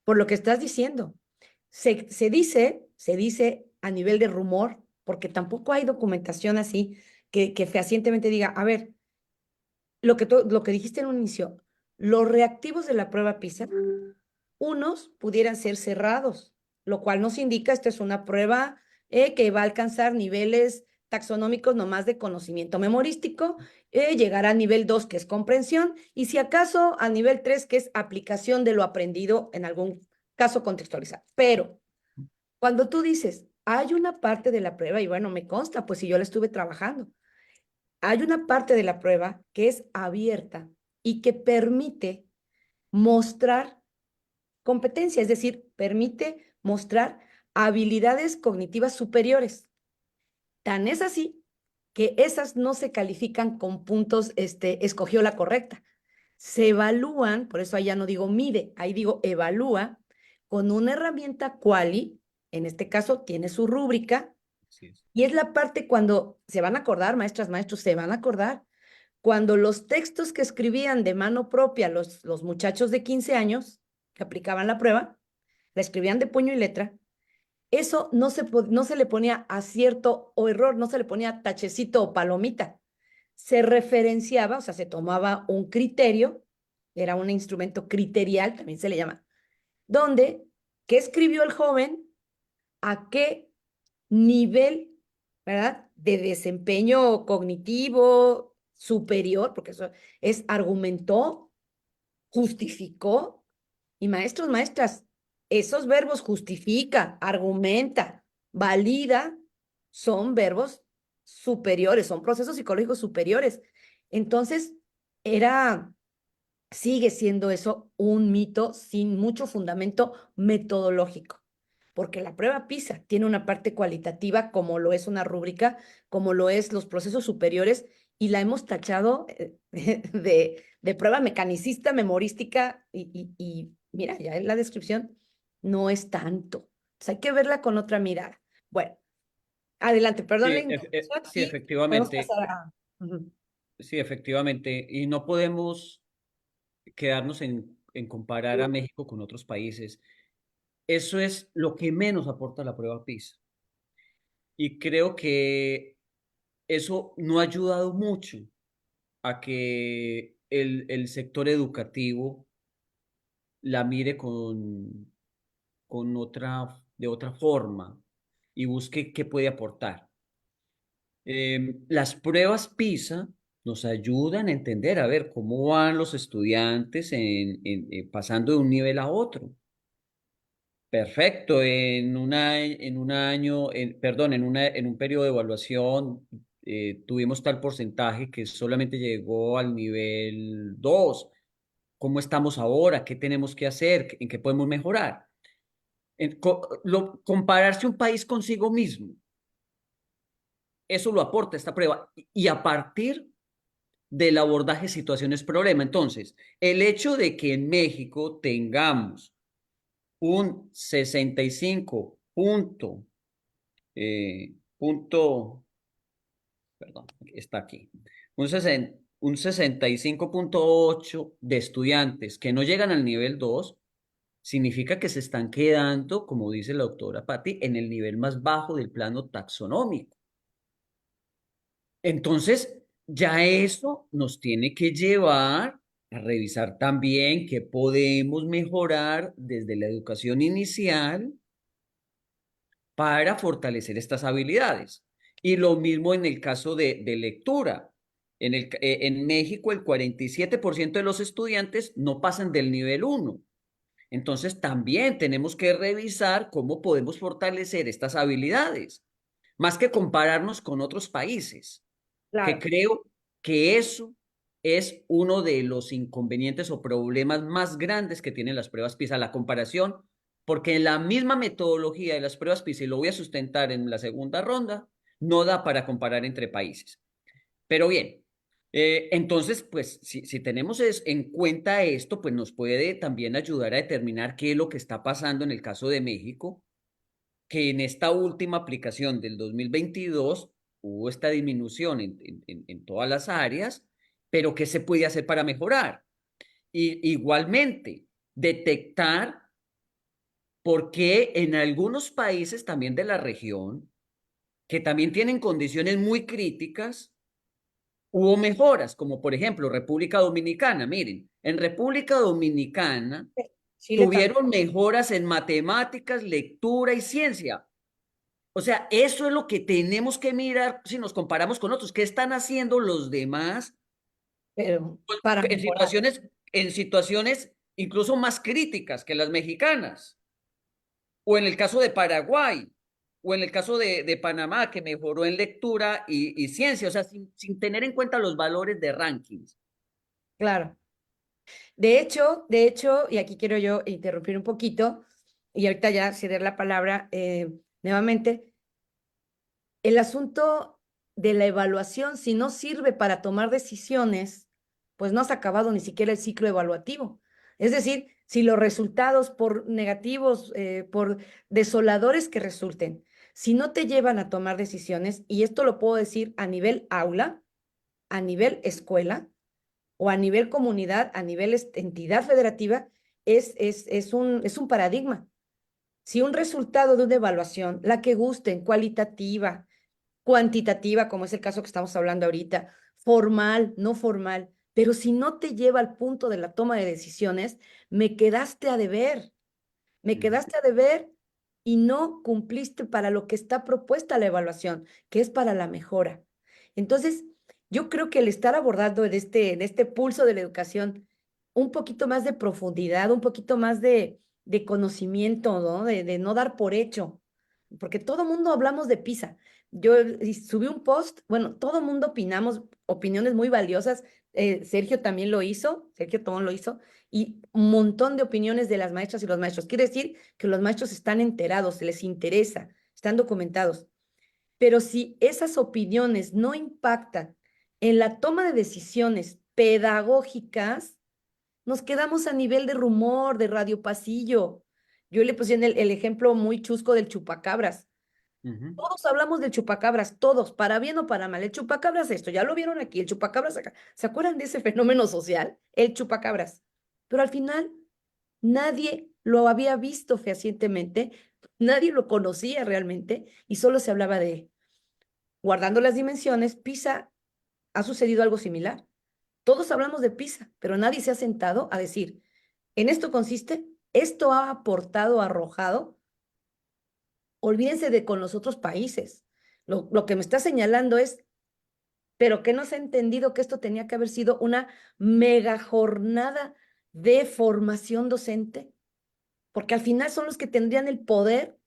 por lo que estás diciendo. Se dice a nivel de rumor, porque tampoco hay documentación así que fehacientemente diga, a ver, lo que dijiste en un inicio, los reactivos de la prueba PISA, unos pudieran ser cerrados, lo cual nos indica esto es una prueba que va a alcanzar niveles taxonómicos nomás de conocimiento memorístico, llegar al nivel 2 que es comprensión y si acaso al nivel 3 que es aplicación de lo aprendido en algún caso contextualizado. Pero cuando tú dices, hay una parte de la prueba, y bueno, me consta, pues si yo la estuve trabajando, hay una parte de la prueba que es abierta y que permite mostrar competencia, es decir, permite mostrar habilidades cognitivas superiores. Tan es así que esas no se califican con puntos, escogió la correcta. Se evalúan, por eso allá no digo mide, ahí digo evalúa con una herramienta quali, en este caso tiene su rúbrica, así es. y es la parte cuando se van a acordar, maestras, maestros, se van a acordar, cuando los textos que escribían de mano propia los muchachos de 15 años que aplicaban la prueba, la escribían de puño y letra, eso no se le ponía acierto o error, no se le ponía tachecito o palomita. Se referenciaba, o sea, se tomaba un criterio, era un instrumento criterial, también se le llama, donde, ¿qué escribió el joven? ¿A qué nivel, verdad, de desempeño cognitivo superior? Porque eso es argumentó, justificó. Y maestros, maestras, esos verbos justifica, argumenta, valida, son verbos superiores, son procesos psicológicos superiores. Entonces, sigue siendo eso un mito sin mucho fundamento metodológico, porque la prueba PISA tiene una parte cualitativa como lo es una rúbrica, como lo es los procesos superiores, y la hemos tachado de prueba mecanicista, memorística, y mira, ya en la descripción no es tanto. Entonces hay que verla con otra mirada. Bueno, adelante, perdón la Sí, interrupción, sí, y podemos efectivamente, pasar a... Ujú. sí, efectivamente, y no podemos quedarnos en comparar a México con otros países. Eso es lo que menos aporta la prueba PISA. Y creo que eso no ha ayudado mucho a que el sector educativo la mire de otra forma y busque qué puede aportar. Las pruebas PISA nos ayudan a entender, a ver, cómo van los estudiantes pasando de un nivel a otro. Perfecto, en un año, perdón, en un periodo de evaluación tuvimos tal porcentaje que solamente llegó al nivel 2. ¿Cómo estamos ahora? ¿Qué tenemos que hacer? ¿En qué podemos mejorar? compararse un país consigo mismo. Eso lo aporta esta prueba. Y a partir del abordaje situaciones-problema. Entonces, el hecho de que en México tengamos un 65 perdón, está aquí, un 65.8 de estudiantes que no llegan al nivel 2, significa que se están quedando, como dice la doctora Patti, en el nivel más bajo del plano taxonómico. Entonces, ya eso nos tiene que llevar a revisar también qué podemos mejorar desde la educación inicial para fortalecer estas habilidades. Y lo mismo en el caso de lectura. En México, el 47% de los estudiantes no pasan del nivel 1. Entonces, también tenemos que revisar cómo podemos fortalecer estas habilidades, más que compararnos con otros países, que Claro. creo que eso es uno de los inconvenientes o problemas más grandes que tienen las pruebas PISA, la comparación, porque la misma metodología de las pruebas PISA, y lo voy a sustentar en la segunda ronda, no da para comparar entre países. Pero bien, entonces, pues si tenemos en cuenta esto, pues nos puede también ayudar a determinar qué es lo que está pasando en el caso de México, que en esta última aplicación del 2022 hubo esta disminución en todas las áreas, pero ¿qué se puede hacer para mejorar? Y igualmente, detectar por qué en algunos países también de la región, que también tienen condiciones muy críticas, hubo mejoras, como por ejemplo República Dominicana. Miren, en República Dominicana Chile también. tuvieron mejoras en matemáticas, lectura y ciencia. O sea, eso es lo que tenemos que mirar si nos comparamos con otros. ¿Qué están haciendo los demás Pero para en mejorar. situaciones incluso más críticas que las mexicanas? O en el caso de Paraguay, o en el caso de Panamá, que mejoró en lectura y ciencia, o sea, sin tener en cuenta los valores de rankings. Claro. De hecho, y aquí quiero yo interrumpir un poquito, y ahorita ya ceder la palabra nuevamente, el asunto de la evaluación, si no sirve para tomar decisiones, pues no has acabado ni siquiera el ciclo evaluativo. Es decir, si los resultados, por negativos, por desoladores que resulten, si no te llevan a tomar decisiones, y esto lo puedo decir a nivel aula, a nivel escuela, o a nivel comunidad, a nivel entidad federativa, es un paradigma. Si un resultado de una evaluación, la que gusten, cualitativa, cuantitativa, como es el caso que estamos hablando ahorita, formal, no formal, pero si no te lleva al punto de la toma de decisiones, me quedaste a deber, me quedaste a deber y no cumpliste para lo que está propuesta la evaluación, que es para la mejora. Entonces, yo creo que el estar abordando en este pulso de la educación un poquito más de profundidad, un poquito más de conocimiento, ¿no? De no dar por hecho, porque todo mundo hablamos de PISA. Yo subí un post, bueno, todo mundo opinamos opiniones muy valiosas. Sergio también lo hizo, Sergio Tomón lo hizo, y un montón de opiniones de las maestras y los maestros. Quiere decir que los maestros están enterados, les interesa, están documentados. Pero si esas opiniones no impactan en la toma de decisiones pedagógicas, nos quedamos a nivel de rumor, de radio pasillo. Yo le puse en el ejemplo muy chusco del chupacabras. Ujú. Todos hablamos del chupacabras, todos, para bien o para mal. El chupacabras esto, ya lo vieron aquí, el chupacabras acá. ¿Se acuerdan de ese fenómeno social? El chupacabras. Pero al final nadie lo había visto fehacientemente, nadie lo conocía realmente y solo se hablaba de él. Guardando las dimensiones, PISA ha sucedido algo similar. Todos hablamos de PISA, pero nadie se ha sentado a decir, en esto consiste, esto ha aportado, arrojado. Olvídense de con los otros países. Lo que me está señalando es, pero que no se ha entendido que esto tenía que haber sido una mega jornada de formación docente, porque al final son los que tendrían el poder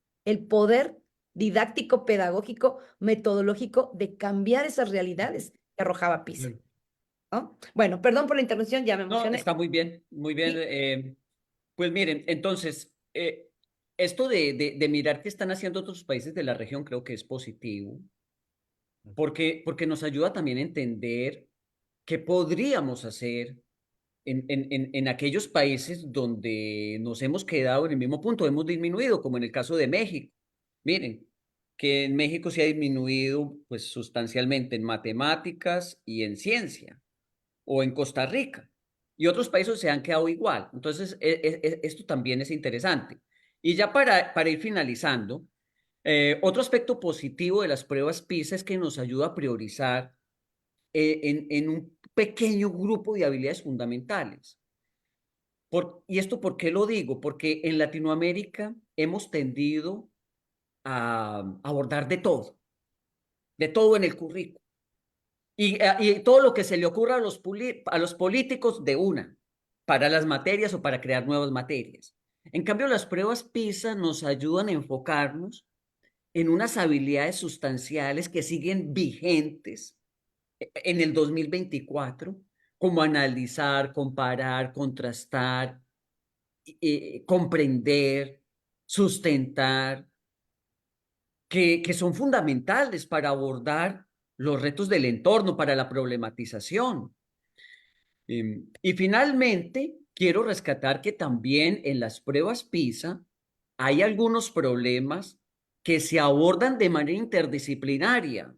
didáctico, pedagógico, metodológico de cambiar esas realidades que arrojaba PISA, Claro. ¿no? Bueno, perdón por la intervención, ya me No, emocioné. está muy bien, muy bien. Sí, Pues miren, entonces, esto de mirar qué están haciendo otros países de la región creo que es positivo, porque nos ayuda también a entender qué podríamos hacer en aquellos países donde nos hemos quedado en el mismo punto, hemos disminuido, como en el caso de México. Miren, que en México se ha disminuido pues sustancialmente en matemáticas y en ciencia, o en Costa Rica, y otros países se han quedado igual. Entonces, esto también es interesante. Y ya para ir finalizando, otro aspecto positivo de las pruebas PISA es que nos ayuda a priorizar en un pequeño grupo de habilidades fundamentales. ¿Y esto por qué lo digo? Porque en Latinoamérica hemos tendido a abordar de todo en el currículo. Y todo lo que se le ocurra a los políticos de una, para las materias o para crear nuevas materias. En cambio, las pruebas PISA nos ayudan a enfocarnos en unas habilidades sustanciales que siguen vigentes en el 2024, como analizar, comparar, contrastar, comprender, sustentar, que son fundamentales para abordar los retos del entorno, para la problematización. Y finalmente, quiero rescatar que también en las pruebas PISA hay algunos problemas que se abordan de manera interdisciplinaria.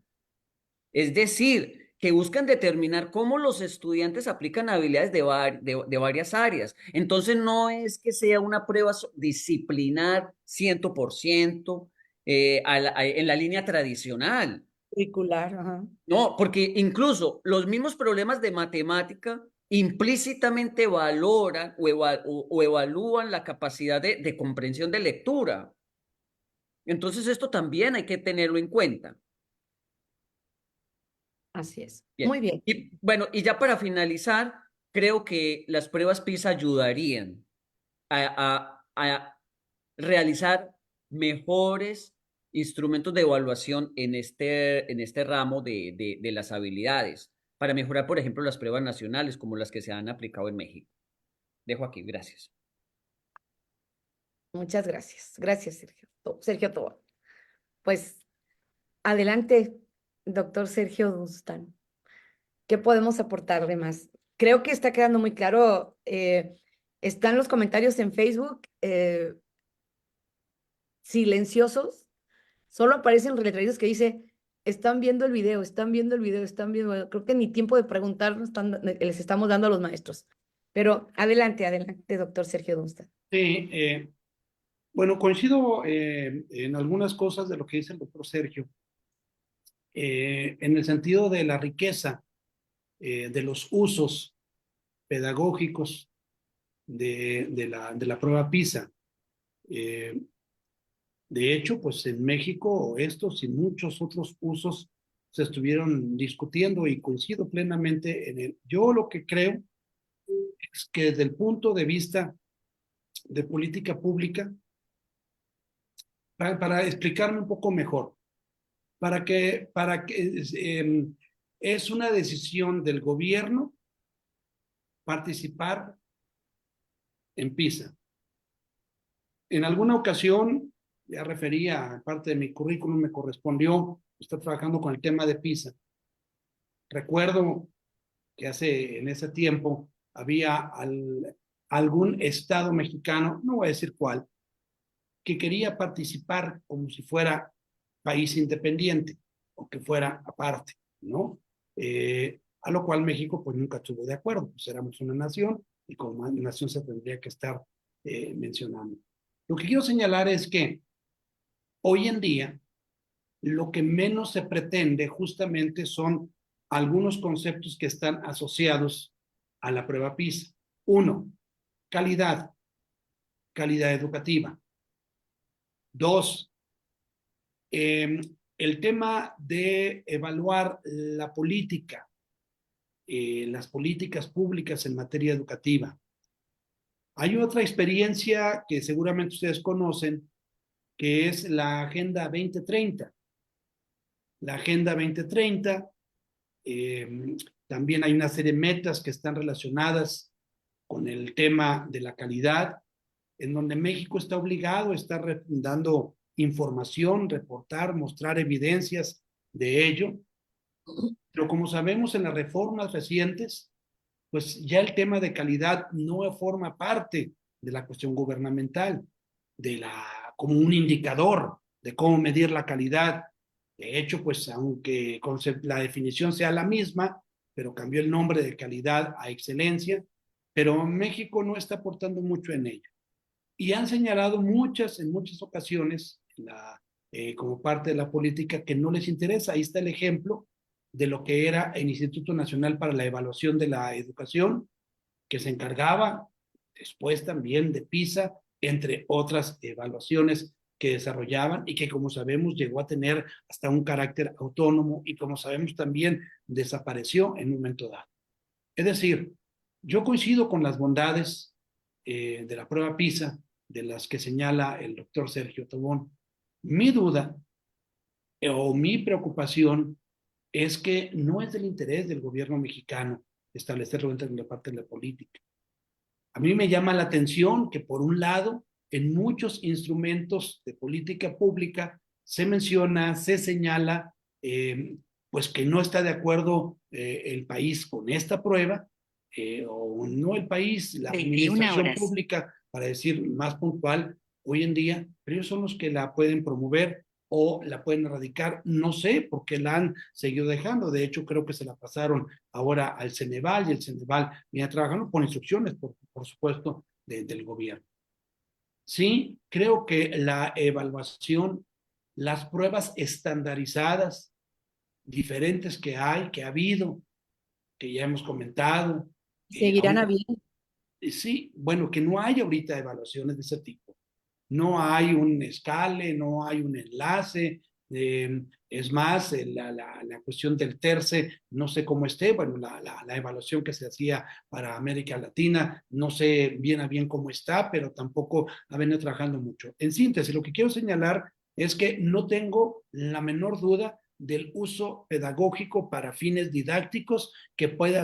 Es decir, que buscan determinar cómo los estudiantes aplican habilidades de varias áreas. Entonces, no es que sea una prueba disciplinar 100% en la línea tradicional. Curricular, ajá. No, porque incluso los mismos problemas de matemática implícitamente valoran o evalúan la capacidad de comprensión de lectura. Entonces, esto también hay que tenerlo en cuenta. Así es. Bien. Muy bien. Y bueno, y ya para finalizar, creo que las pruebas PISA ayudarían a realizar mejores instrumentos de evaluación en este ramo de las habilidades, para mejorar, por ejemplo, las pruebas nacionales como las que se han aplicado en México. Dejo aquí, gracias. Muchas gracias. Gracias, Sergio. Sergio Tobar. Pues adelante, doctor Sergio Dunstan. ¿Qué podemos aportar de más? Creo que está quedando muy claro. Están los comentarios en Facebook silenciosos. Solo aparecen letreritos que dice, están viendo el video, están viendo el video, están viendo. Creo que ni tiempo de preguntar les estamos dando a los maestros. Pero adelante, doctor Sergio Dunstan. Sí, bueno, coincido en algunas cosas de lo que dice el doctor Sergio, en el sentido de la riqueza de los usos pedagógicos de la prueba PISA. De hecho, pues en México estos y muchos otros usos se estuvieron discutiendo y coincido plenamente en él. Yo lo que creo es que desde el punto de vista de política pública, para explicarme un poco mejor, es una decisión del gobierno participar en PISA. En alguna ocasión, ya refería, parte de mi currículum me correspondió estar trabajando con el tema de PISA. Recuerdo que en ese tiempo había algún estado mexicano, no voy a decir cuál, que quería participar como si fuera país independiente o que fuera aparte, ¿no? A lo cual México pues nunca estuvo de acuerdo, pues éramos una nación y como nación se tendría que estar mencionando. Lo que quiero señalar es que hoy en día lo que menos se pretende justamente son algunos conceptos que están asociados a la prueba PISA. Uno, calidad educativa. Dos, el tema de evaluar la política, las políticas públicas en materia educativa. Hay otra experiencia que seguramente ustedes conocen, que es la Agenda 2030. La Agenda 2030, también hay una serie de metas que están relacionadas con el tema de la calidad, en donde México está obligado a estar dando información, reportar, mostrar evidencias de ello. Pero como sabemos en las reformas recientes, pues ya el tema de calidad no forma parte de la cuestión gubernamental, como un indicador de cómo medir la calidad. De hecho, pues aunque la definición sea la misma, pero cambió el nombre de calidad a excelencia, pero México no está aportando mucho en ello. Y han señalado en muchas ocasiones, como parte de la política, que no les interesa. Ahí está el ejemplo de lo que era el Instituto Nacional para la Evaluación de la Educación, que se encargaba después también de PISA, entre otras evaluaciones que desarrollaban y que, como sabemos, llegó a tener hasta un carácter autónomo y, como sabemos, también desapareció en un momento dado. Es decir, yo coincido con las bondades de la prueba PISA, de las que señala el doctor Sergio Tobón. Mi duda o mi preocupación es que no es del interés del gobierno mexicano establecerlo dentro de la parte de la política. A mí me llama la atención que, por un lado, en muchos instrumentos de política pública se menciona, se señala, pues que no está de acuerdo el país con esta prueba, o no el país, la 21 administración horas. pública, para decir más puntual, hoy en día, pero ellos son los que la pueden promover o la pueden erradicar. No sé por qué la han seguido dejando. De hecho, creo que se la pasaron ahora al Ceneval, y el Ceneval viene trabajando por instrucciones, por supuesto, del gobierno. Sí, creo que la evaluación, las pruebas estandarizadas, diferentes que ha habido, que ya hemos comentado. Seguirán habiendo. Sí, bueno, que no hay ahorita evaluaciones de ese tipo. No hay un escale, no hay un enlace. Es más, la cuestión del TERCE, no sé cómo esté. Bueno, la evaluación que se hacía para América Latina, no sé bien a bien cómo está, pero tampoco ha venido trabajando mucho. En síntesis, lo que quiero señalar es que no tengo la menor duda del uso pedagógico para fines didácticos que puede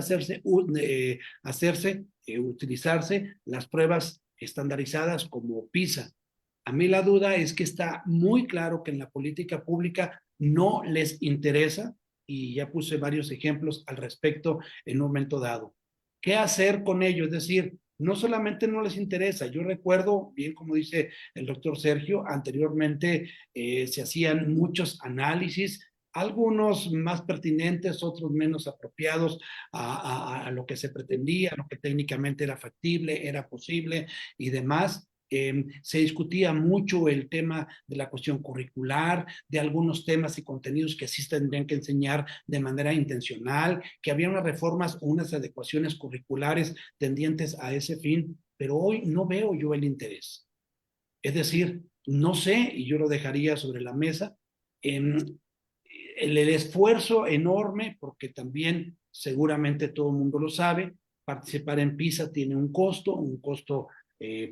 utilizarse las pruebas estandarizadas como PISA. A mí la duda es que está muy claro que en la política pública no les interesa, y ya puse varios ejemplos al respecto en un momento dado. ¿Qué hacer con ello? Es decir, no solamente no les interesa. Yo recuerdo, bien como dice el doctor Sergio, anteriormente se hacían muchos análisis, algunos más pertinentes, otros menos apropiados a lo que se pretendía, a lo que técnicamente era factible, era posible y demás. Se discutía mucho el tema de la cuestión curricular, de algunos temas y contenidos que sí tendrían que enseñar de manera intencional, que había unas reformas o unas adecuaciones curriculares tendientes a ese fin, pero hoy no veo yo el interés. Es decir, no sé, y yo lo dejaría sobre la mesa, el esfuerzo enorme, porque también seguramente todo el mundo lo sabe, participar en PISA tiene un costo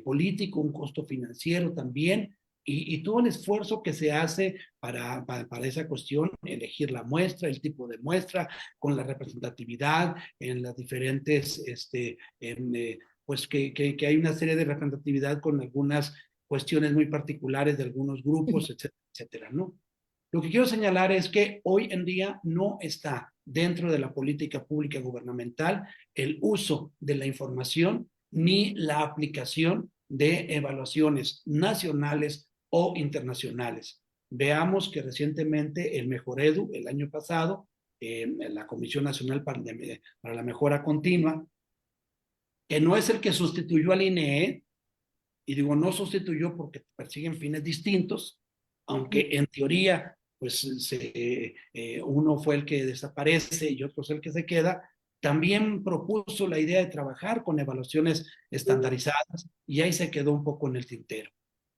político, un costo financiero también, y todo el esfuerzo que se hace para esa cuestión, elegir la muestra, el tipo de muestra, con la representatividad en las diferentes, pues que hay una serie de representatividad con algunas cuestiones muy particulares de algunos grupos, etcétera, etcétera, ¿no? Lo que quiero señalar es que hoy en día no está dentro de la política pública gubernamental el uso de la información ni la aplicación de evaluaciones nacionales o internacionales. Veamos que recientemente el Mejoredu, el año pasado, la Comisión Nacional para la Mejora Continua, que no es el que sustituyó al INE, y digo no sustituyó porque persiguen fines distintos, aunque en teoría pues uno fue el que desaparece y otro es el que se queda, también propuso la idea de trabajar con evaluaciones estandarizadas y ahí se quedó un poco en el tintero.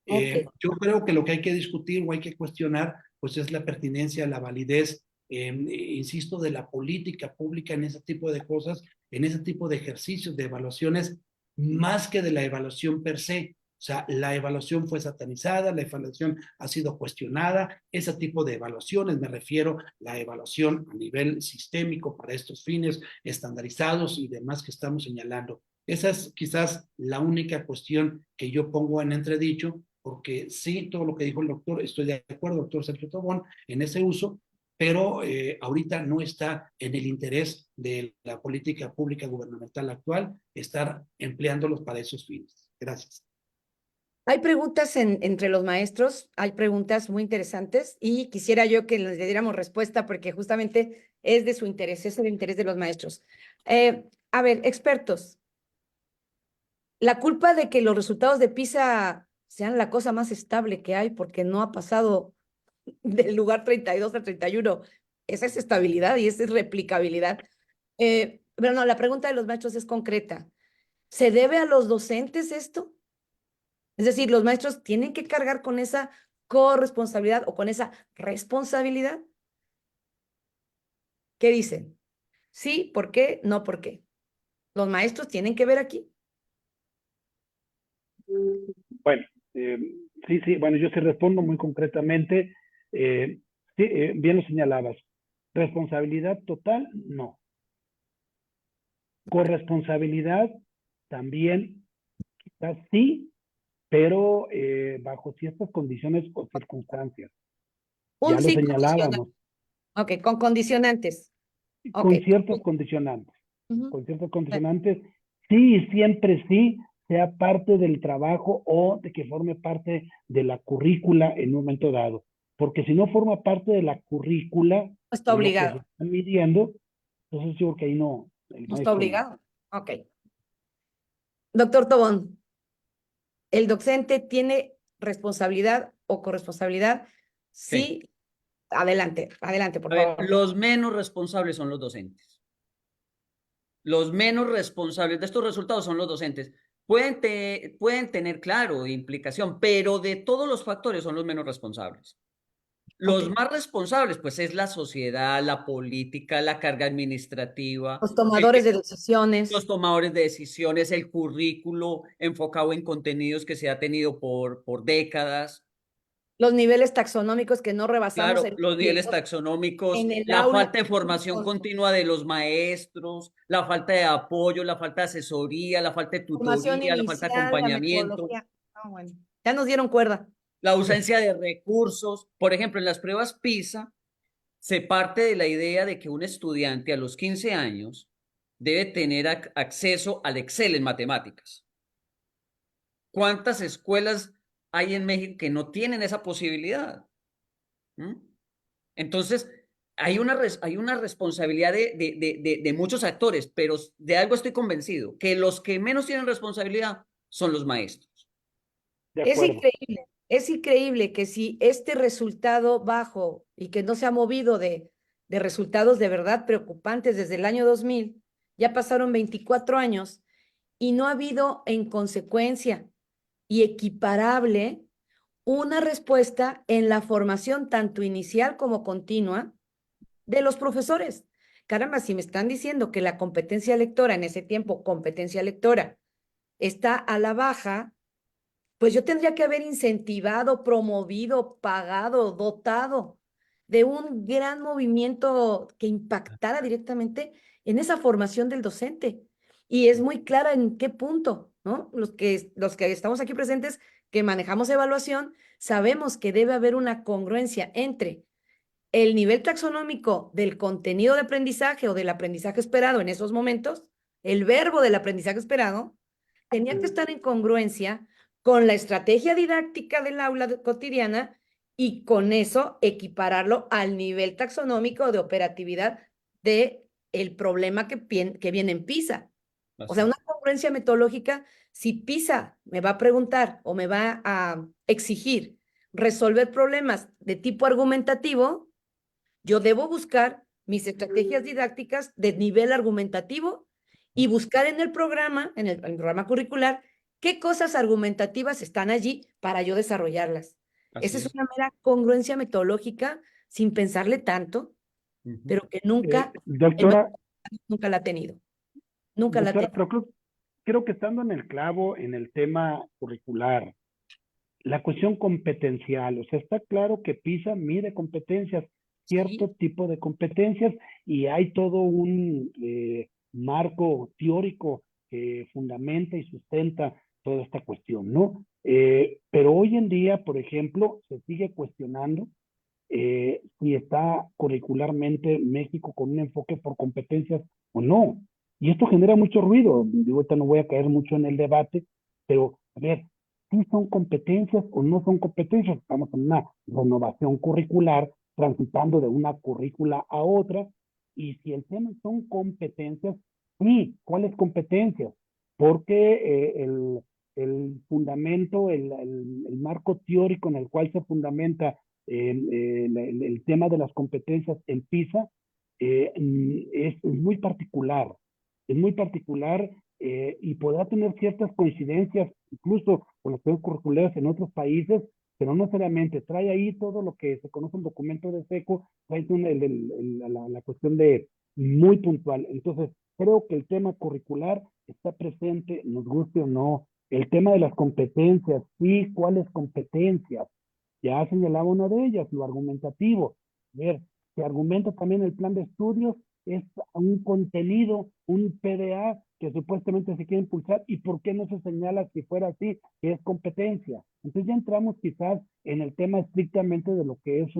Yo creo que lo que hay que discutir o hay que cuestionar pues es la pertinencia, la validez, insisto, de la política pública en ese tipo de cosas, en ese tipo de ejercicios, de evaluaciones, más que de la evaluación per se. sea, la evaluación fue satanizada, la evaluación ha sido cuestionada, ese tipo de evaluaciones, me refiero a la evaluación a nivel sistémico para estos fines estandarizados y demás que estamos señalando. Esa es quizás la única cuestión que yo pongo en entredicho, porque sí, todo lo que dijo el doctor, estoy de acuerdo, doctor Sergio Tobón, en ese uso, pero ahorita no está en el interés de la política pública gubernamental actual estar empleándolos para esos fines. Gracias. Hay preguntas entre los maestros, hay preguntas muy interesantes y quisiera yo que les diéramos respuesta porque justamente es de su interés, es el interés de los maestros. A ver, expertos, la culpa de que los resultados de PISA sean la cosa más estable que hay porque no ha pasado del lugar 32 al 31, esa es estabilidad y esa es replicabilidad. Pero no, la pregunta de los maestros es concreta. ¿Se debe a los docentes esto? Es decir, los maestros tienen que cargar con esa corresponsabilidad o con esa responsabilidad. ¿Qué dicen? Sí, ¿por qué? No, ¿por qué? Los maestros tienen que ver aquí. Bueno, sí, bueno, yo sí respondo muy concretamente. Sí, bien lo señalabas. Responsabilidad total, no. Corresponsabilidad también, quizás sí, pero bajo ciertas condiciones o circunstancias. Un Ya lo sí condicional. señalábamos, Ok, con condicionantes. con Ok. ciertos condicionantes. Ujú. Con ciertos condicionantes, sí y siempre sí sea parte del trabajo o de que forme parte de la currícula en un momento dado. Porque si no forma parte de la currícula, Está de lo que se obligado. está midiendo, entonces yo creo que ahí no, el No está maestro no. obligado. Ok. Doctor Tobón, ¿el docente tiene responsabilidad o corresponsabilidad? Sí. Sí. Adelante, adelante, por A ver, favor. los menos responsables son los docentes. Los menos responsables de estos resultados son los docentes. Pueden tener, claro, implicación, pero de todos los factores son los menos responsables. Los Ok. más responsables, pues, es la sociedad, la política, la carga administrativa, Los tomadores de los decisiones, tomadores de decisiones, el currículo enfocado en contenidos que se ha tenido por décadas. los niveles taxonómicos que no rebasamos Claro, el los niveles 22 taxonómicos, en el la aula. falta de formación continua de los maestros, la falta de apoyo, la falta de asesoría, la falta de Formación tutoría, la falta de inicial, la acompañamiento, metodología. Ah, bueno. Ya nos dieron cuerda. la ausencia de recursos. Por ejemplo, en las pruebas PISA se parte de la idea de que un estudiante a los 15 años debe tener acceso al Excel en matemáticas. ¿Cuántas escuelas hay en México que no tienen esa posibilidad? ¿Mm? Entonces, hay una responsabilidad de muchos actores, pero de algo estoy convencido, que los que menos tienen responsabilidad son los maestros. De acuerdo. Es increíble que si este resultado bajo y que no se ha movido de resultados de verdad preocupantes desde el año 2000, ya pasaron 24 años y no ha habido en consecuencia y equiparable una respuesta en la formación tanto inicial como continua de los profesores. Caramba, si me están diciendo que la competencia lectora en ese tiempo, competencia lectora, está a la baja, pues yo tendría que haber incentivado, promovido, pagado, dotado de un gran movimiento que impactara directamente en esa formación del docente. Y es muy clara en qué punto, ¿no? Los que estamos aquí presentes, que manejamos evaluación, sabemos que debe haber una congruencia entre el nivel taxonómico del contenido de aprendizaje o del aprendizaje esperado en esos momentos, el verbo del aprendizaje esperado, tenía que estar en congruencia con la estrategia didáctica del aula cotidiana y con eso equipararlo al nivel taxonómico de operatividad de el problema que viene en PISA. O sea, una congruencia metodológica, si PISA me va a preguntar o me va a exigir resolver problemas de tipo argumentativo, yo debo buscar mis estrategias didácticas de nivel argumentativo y buscar en el programa, en el programa curricular, qué cosas argumentativas están allí para yo desarrollarlas. Esa es una mera congruencia metodológica sin pensarle tanto, pero que nunca, Doctora, nunca la ha tenido. Nunca la ha doctora, tenido. creo que estando en el clavo en el tema curricular, la cuestión competencial, o sea, está claro que PISA mide competencias, cierto tipo de competencias, y hay todo un marco teórico que fundamenta y sustenta toda esta cuestión, ¿no? Pero hoy en día, por ejemplo, se sigue cuestionando si está curricularmente México con un enfoque por competencias o no. Y esto genera mucho ruido. Digo, ahorita no voy a caer mucho en el debate, pero a ver, ¿sí son competencias o no son competencias? Estamos en una renovación curricular, transitando de una currícula a otra, y si el tema son competencias, sí, ¿cuáles competencias? Porque el fundamento, el marco teórico en el cual se fundamenta el tema de las competencias en PISA es muy particular y podrá tener ciertas coincidencias incluso con las cuestiones curriculares en otros países, pero no seriamente. Trae ahí todo lo que se conoce en documento de SECO, trae la cuestión de muy puntual. Entonces, creo que el tema curricular está presente, nos guste o no. El tema de las competencias, sí, ¿cuáles competencias? Ya señalaba una de ellas, lo argumentativo. A ver, se argumenta también el plan de estudios, es un contenido, un PDA que supuestamente se quiere impulsar, y por qué no se señala, si fuera así, que es competencia. Entonces ya entramos quizás en el tema estrictamente de lo que es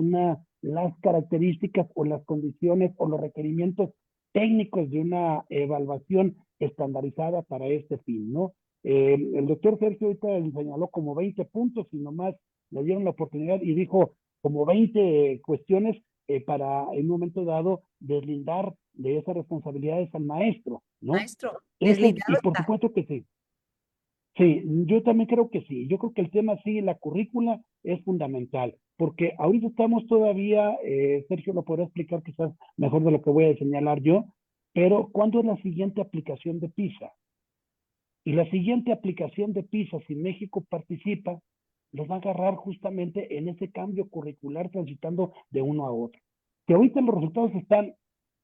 las características o las condiciones o los requerimientos técnicos de una evaluación estandarizada para este fin, ¿no? El doctor Sergio ahorita señaló como 20 puntos y nomás le dieron la oportunidad y dijo como 20 cuestiones para en un momento dado deslindar de esas responsabilidades al maestro, ¿no? Maestro, Eso, deslindado y por está. supuesto que sí. Sí, yo también creo que sí. Yo creo que el tema sí, la currícula es fundamental, porque ahorita estamos todavía, Sergio lo podrá explicar quizás mejor de lo que voy a señalar yo, pero ¿cuándo es la siguiente aplicación de PISA? Y la siguiente aplicación de PISA, si México participa, los va a agarrar justamente en ese cambio curricular transitando de uno a otro. Que ahorita los resultados están,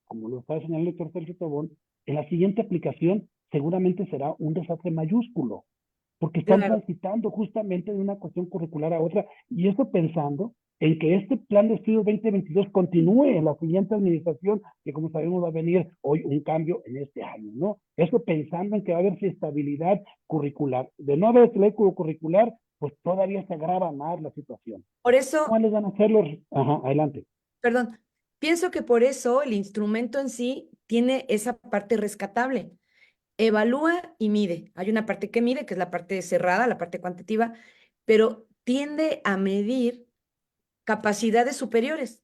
como lo está señalando el doctor Sergio Tobón, en la siguiente aplicación seguramente será un desastre mayúsculo, porque están Claro. transitando justamente de una cuestión curricular a otra, y eso pensando en que este plan de estudios 2022 continúe en la siguiente administración, que como sabemos va a venir hoy un cambio en este año, ¿no? Eso pensando en que va a haber estabilidad curricular. De no haber estabilidad curricular, pues todavía se agrava más la situación. Por eso, ¿Cuáles van a ser los...? Ajá, adelante. perdón, pienso que por eso el instrumento en sí tiene esa parte rescatable. Evalúa y mide. Hay una parte que mide, que es la parte cerrada, la parte cuantitativa, pero tiende a medir capacidades superiores.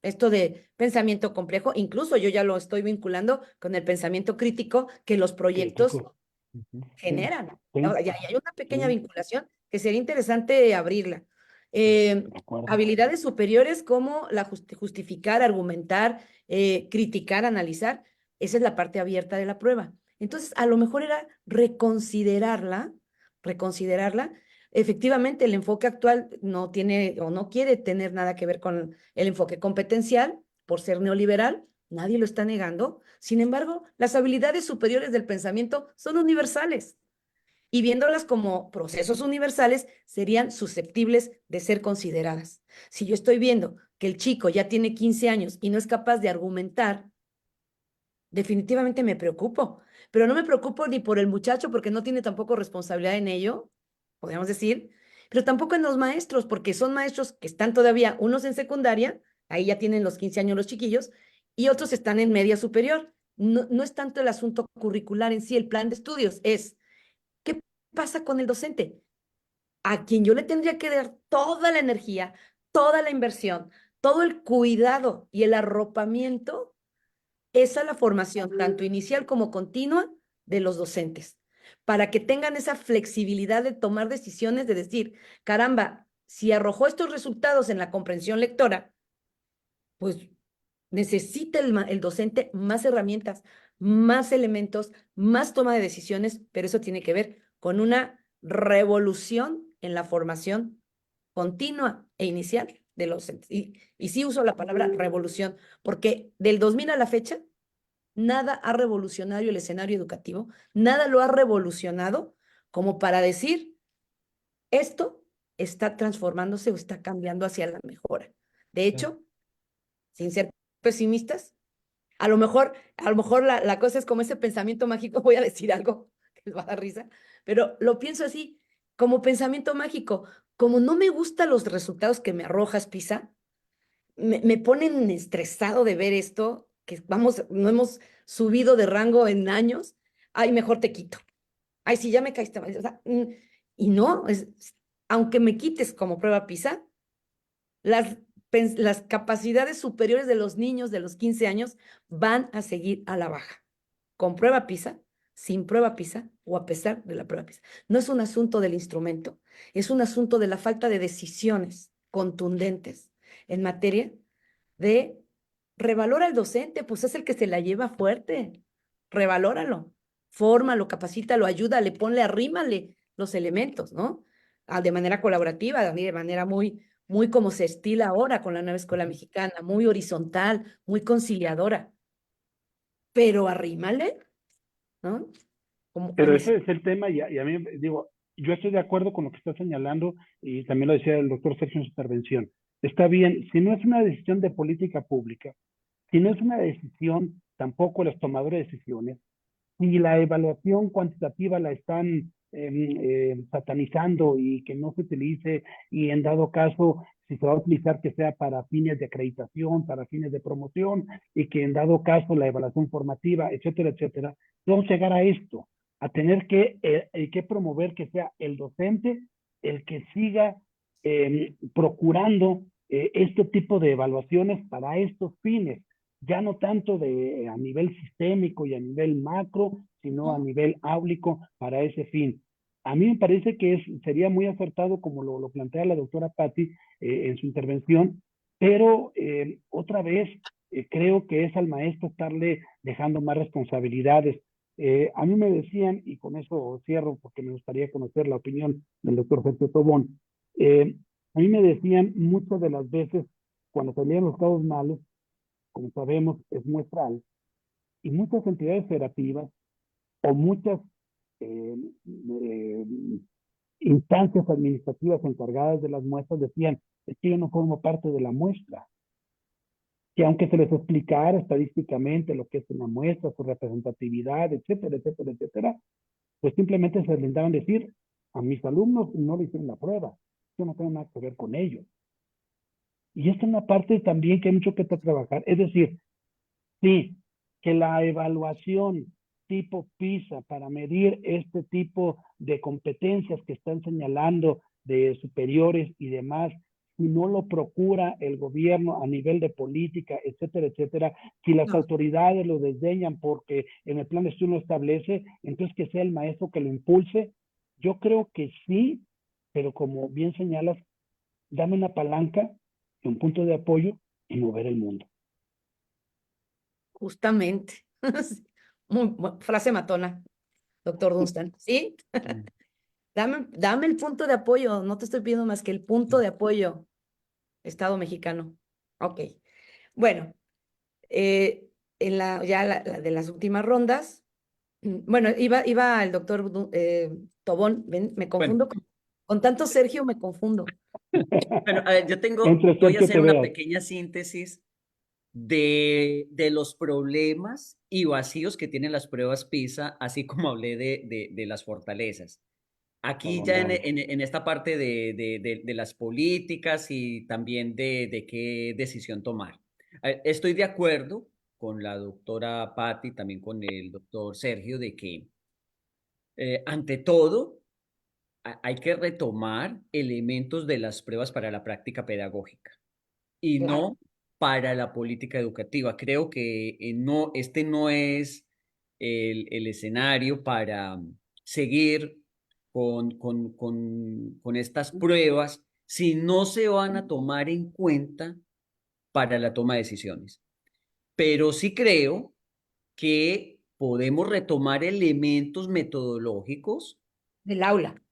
Esto de pensamiento complejo, incluso yo ya lo estoy vinculando con el pensamiento crítico que los proyectos Crítico. Ujú. generan. Sí, Ahora, ya hay una pequeña sí, vinculación que sería interesante abrirla. de acuerdo. Habilidades superiores como la justificar, argumentar, criticar, analizar. Esa es la parte abierta de la prueba. Entonces, a lo mejor era reconsiderarla. Efectivamente, el enfoque actual no tiene o no quiere tener nada que ver con el enfoque competencial por ser neoliberal. Nadie lo está negando. Sin embargo, las habilidades superiores del pensamiento son universales y viéndolas como procesos universales serían susceptibles de ser consideradas. Si yo estoy viendo que el chico ya tiene 15 años y no es capaz de argumentar, definitivamente me preocupo, pero no me preocupo ni por el muchacho porque no tiene tampoco responsabilidad en ello, podríamos decir, pero tampoco en los maestros, porque son maestros que están todavía, unos en secundaria, ahí ya tienen los 15 años los chiquillos, y otros están en media superior. No, no es tanto el asunto curricular en sí, el plan de estudios, es ¿qué pasa con el docente? A quien yo le tendría que dar toda la energía, toda la inversión, todo el cuidado y el arropamiento, esa es la formación, tanto inicial como continua, de los docentes, para que tengan esa flexibilidad de tomar decisiones, de decir, caramba, si arrojó estos resultados en la comprensión lectora, pues necesita el docente más herramientas, más elementos, más toma de decisiones, pero eso tiene que ver con una revolución en la formación continua e inicial de los docentes. Y sí uso la palabra revolución, porque del 2000 a la fecha, nada ha revolucionado el escenario educativo, nada lo ha revolucionado como para decir, esto está transformándose o está cambiando hacia la mejora. De hecho, sin ser pesimistas, a lo mejor la cosa es como ese pensamiento mágico, voy a decir algo que les va a dar risa, pero lo pienso así, como pensamiento mágico, como no me gustan los resultados que me arrojas, PISA, me ponen estresado de ver esto, que vamos, no hemos subido de rango en años, ay, mejor te quito. Ay, si ya me caíste mal. O sea, y no, aunque me quites como prueba PISA, las capacidades superiores de los niños de los 15 años van a seguir a la baja, con prueba PISA, sin prueba PISA o a pesar de la prueba PISA. No es un asunto del instrumento, es un asunto de la falta de decisiones contundentes en materia de revalora al docente, pues es el que se la lleva fuerte, revalóralo, fórmalo, capacítalo, ayúdale, ponle, arrímale los elementos, ¿no? De manera colaborativa, de manera muy como se estila ahora con la nueva escuela mexicana, muy horizontal, muy conciliadora, pero arrímale, ¿no? Pero ese es el tema y a mí, digo, yo estoy de acuerdo con lo que está señalando y también lo decía el doctor Sergio en su intervención. Está bien, si no es una decisión de política pública, si no es una decisión tampoco los tomadores de decisiones, si la evaluación cuantitativa la están satanizando y que no se utilice y en dado caso si se va a utilizar que sea para fines de acreditación, para fines de promoción y que en dado caso la evaluación formativa, etcétera, etcétera, vamos a llegar a esto, a tener que promover que sea el docente el que siga procurando este tipo de evaluaciones para estos fines, ya no tanto a nivel sistémico y a nivel macro, sino a nivel áulico para ese fin. A mí me parece que sería muy acertado, como lo plantea la doctora Patti en su intervención, pero otra vez creo que es al maestro estarle dejando más responsabilidades. A mí me decían, y con eso cierro porque me gustaría conocer la opinión del doctor Sergio Tobón, a mí me decían muchas de las veces cuando salían los casos malos, como sabemos, es muestral, y muchas entidades federativas o muchas eh, eh, instancias administrativas encargadas de las muestras decían, es que yo no formo parte de la muestra. Que aunque se les explicara estadísticamente lo que es una muestra, su representatividad, etcétera, etcétera, etcétera, pues simplemente se intentaban decir, a mis alumnos no le hicieron la prueba, yo no tengo nada que ver con ellos. Y esta es una parte también que hay mucho que trabajar. Es decir, sí, que la evaluación tipo PISA para medir este tipo de competencias que están señalando de superiores y demás, si no lo procura el gobierno a nivel de política, etcétera, etcétera, si las autoridades lo desdeñan porque en el plan de estudio lo establece, entonces que sea el maestro que lo impulse. Yo creo que sí, pero como bien señalas, dame una palanca y un punto de apoyo y mover el mundo. Justamente. Frase matona, doctor Dunstan. ¿Sí? Dame el punto de apoyo. No te estoy pidiendo más que el punto de apoyo. Estado mexicano. Ok. Bueno, ya la de las últimas rondas. Bueno, iba el doctor Tobón. Ven, me confundo con tanto Sergio, me confundo. Bueno, a ver, Entre voy a Sergio hacer una Tevea. pequeña síntesis de los problemas y vacíos que tienen las pruebas PISA, así como hablé de las fortalezas. Aquí ya en esta parte de las políticas y también de qué decisión tomar. Estoy de acuerdo con la doctora Patti, también con el doctor Sergio, de que ante todo hay que retomar elementos de las pruebas para la práctica pedagógica y Claro. no para la política educativa. Creo que este no es el escenario para seguir con estas pruebas si no se van a tomar en cuenta para la toma de decisiones. Pero sí creo que podemos retomar elementos metodológicos Del aula.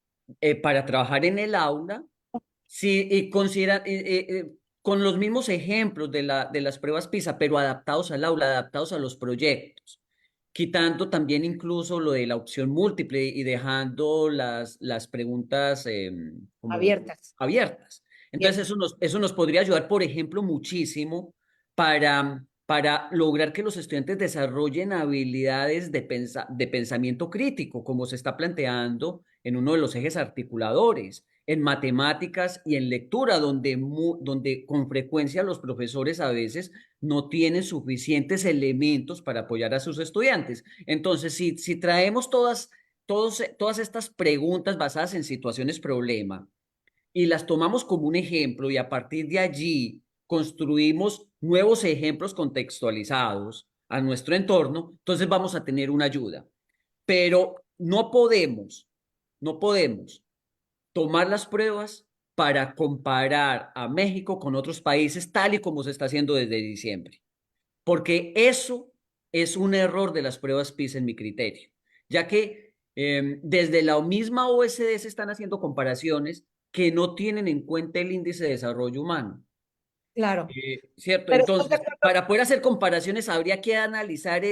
para trabajar en el aula. Sí, y con los mismos ejemplos de las pruebas PISA, pero adaptados al aula, adaptados a los proyectos, quitando también incluso lo de la opción múltiple y dejando las preguntas como Abiertas. abiertas. Bien. Entonces, eso nos podría ayudar, por ejemplo, muchísimo para lograr que los estudiantes desarrollen habilidades de pensamiento crítico, como se está planteando en uno de los ejes articuladores, en matemáticas y en lectura, donde con frecuencia los profesores a veces no tienen suficientes elementos para apoyar a sus estudiantes. Entonces, si traemos todas estas preguntas basadas en situaciones problema y las tomamos como un ejemplo y a partir de allí construimos nuevos ejemplos contextualizados a nuestro entorno, entonces vamos a tener una ayuda. Pero no podemos tomar las pruebas para comparar a México con otros países tal y como se está haciendo desde diciembre, porque eso es un error de las pruebas PISA en mi criterio, ya que desde la misma OSD se están haciendo comparaciones que no tienen en cuenta el índice de desarrollo humano. Claro. ¿Cierto? Pero ¿estás de Entonces, acuerdo? para poder hacer comparaciones habría que analizar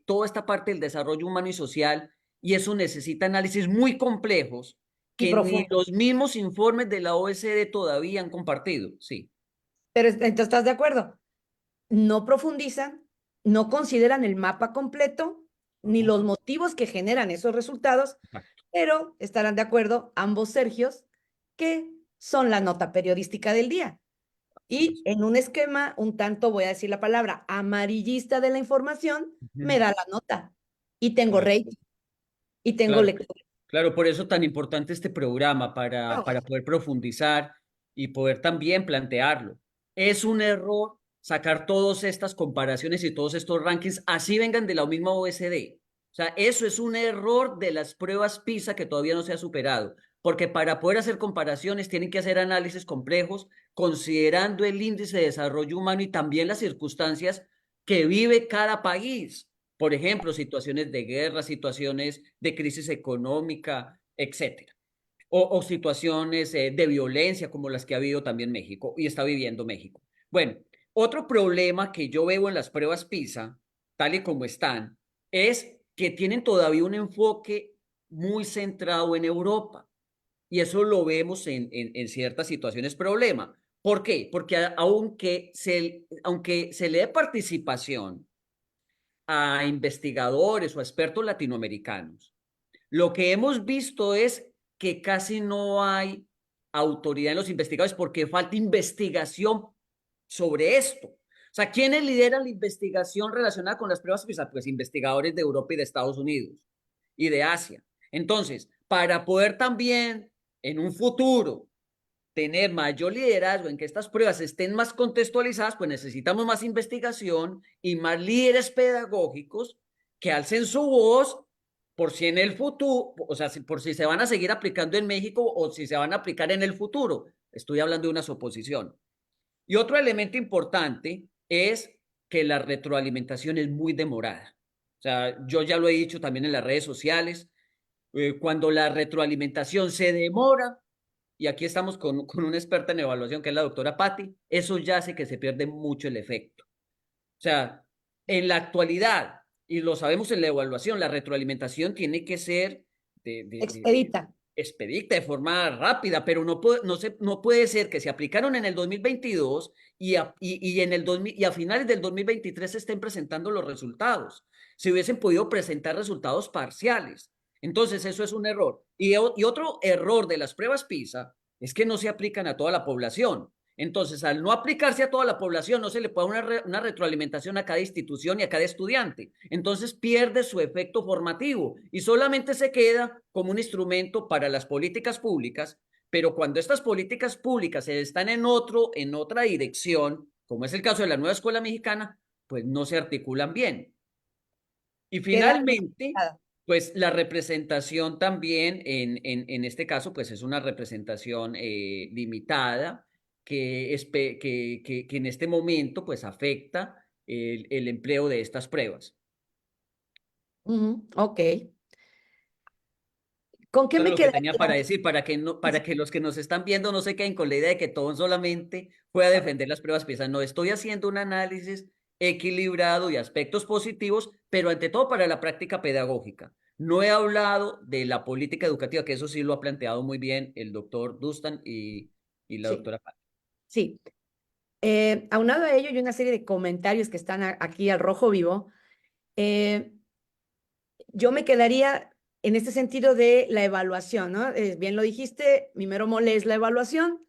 toda esta parte del desarrollo humano y social, y eso necesita análisis muy complejos Y que ni profundo. los mismos informes de la OSD todavía han compartido. Sí, Pero entonces, ¿estás de acuerdo? No profundizan, no consideran el mapa completo, ni los motivos que generan esos resultados, exacto. pero estarán de acuerdo ambos Sergios que son la nota periodística del día. Y en un esquema un tanto, voy a decir la palabra, amarillista de la información, me Ujú. da la nota. Y tengo Claro, rating, y tengo claro. lectura. Claro, por eso tan importante este programa para poder profundizar y poder también plantearlo. Es un error sacar todas estas comparaciones y todos estos rankings, así vengan de la misma OSD. O sea, eso es un error de las pruebas PISA que todavía no se ha superado, porque para poder hacer comparaciones tienen que hacer análisis complejos, considerando el índice de desarrollo humano y también las circunstancias que vive cada país. Por ejemplo, situaciones de guerra, situaciones de crisis económica, etcétera. O situaciones de violencia como las que ha habido también México y está viviendo México. Bueno, otro problema que yo veo en las pruebas PISA, tal y como están, es que tienen todavía un enfoque muy centrado en Europa. Y eso lo vemos en ciertas situaciones problema. ¿Por qué? Porque aunque se le dé participación a investigadores o a expertos latinoamericanos, lo que hemos visto es que casi no hay autoridad en los investigadores porque falta investigación sobre esto. O sea, ¿quiénes lideran la investigación relacionada con las pruebas PISA? Pues investigadores de Europa y de Estados Unidos y de Asia. Entonces, para poder también en un futuro tener mayor liderazgo, en que estas pruebas estén más contextualizadas, pues necesitamos más investigación y más líderes pedagógicos que alcen su voz por si en el futuro, o sea, por si se van a seguir aplicando en México o si se van a aplicar en el futuro. Estoy hablando de una suposición. Y otro elemento importante es que la retroalimentación es muy demorada. O sea, yo ya lo he dicho también en las redes sociales, cuando la retroalimentación se demora, y aquí estamos con una experta en evaluación que es la doctora Patti, eso ya hace que se pierde mucho el efecto. O sea, en la actualidad, y lo sabemos en la evaluación, la retroalimentación tiene que ser Expedita. expedita, de forma rápida, pero no puede ser que se aplicaron en el 2022 y a finales del 2023 se estén presentando los resultados. Se hubiesen podido presentar resultados parciales. Entonces, eso es un error. Y otro error de las pruebas PISA es que no se aplican a toda la población. Entonces, al no aplicarse a toda la población, no se le puede dar una retroalimentación a cada institución y a cada estudiante. Entonces, pierde su efecto formativo y solamente se queda como un instrumento para las políticas públicas, pero cuando estas políticas públicas están en otra dirección, como es el caso de la nueva escuela mexicana, pues no se articulan bien. Y Queda finalmente, nada. pues la representación también, en este caso, pues es una representación limitada que en este momento, pues afecta el empleo de estas pruebas. Ok. ¿Con qué Eso es me lo que tenía para quedaría? decir, para que los que nos están viendo no se queden con la idea de que todo solamente pueda defender las pruebas PISA. No, estoy haciendo un análisis equilibrado y aspectos positivos, pero ante todo para la práctica pedagógica. No he hablado de la política educativa, que eso sí lo ha planteado muy bien el doctor Dustan y la Sí, doctora Patti. sí. Aunado a ello y una serie de comentarios que están aquí al rojo vivo, eh, yo me quedaría en este sentido de la evaluación, ¿no? Bien lo dijiste, mi mero mole es la evaluación.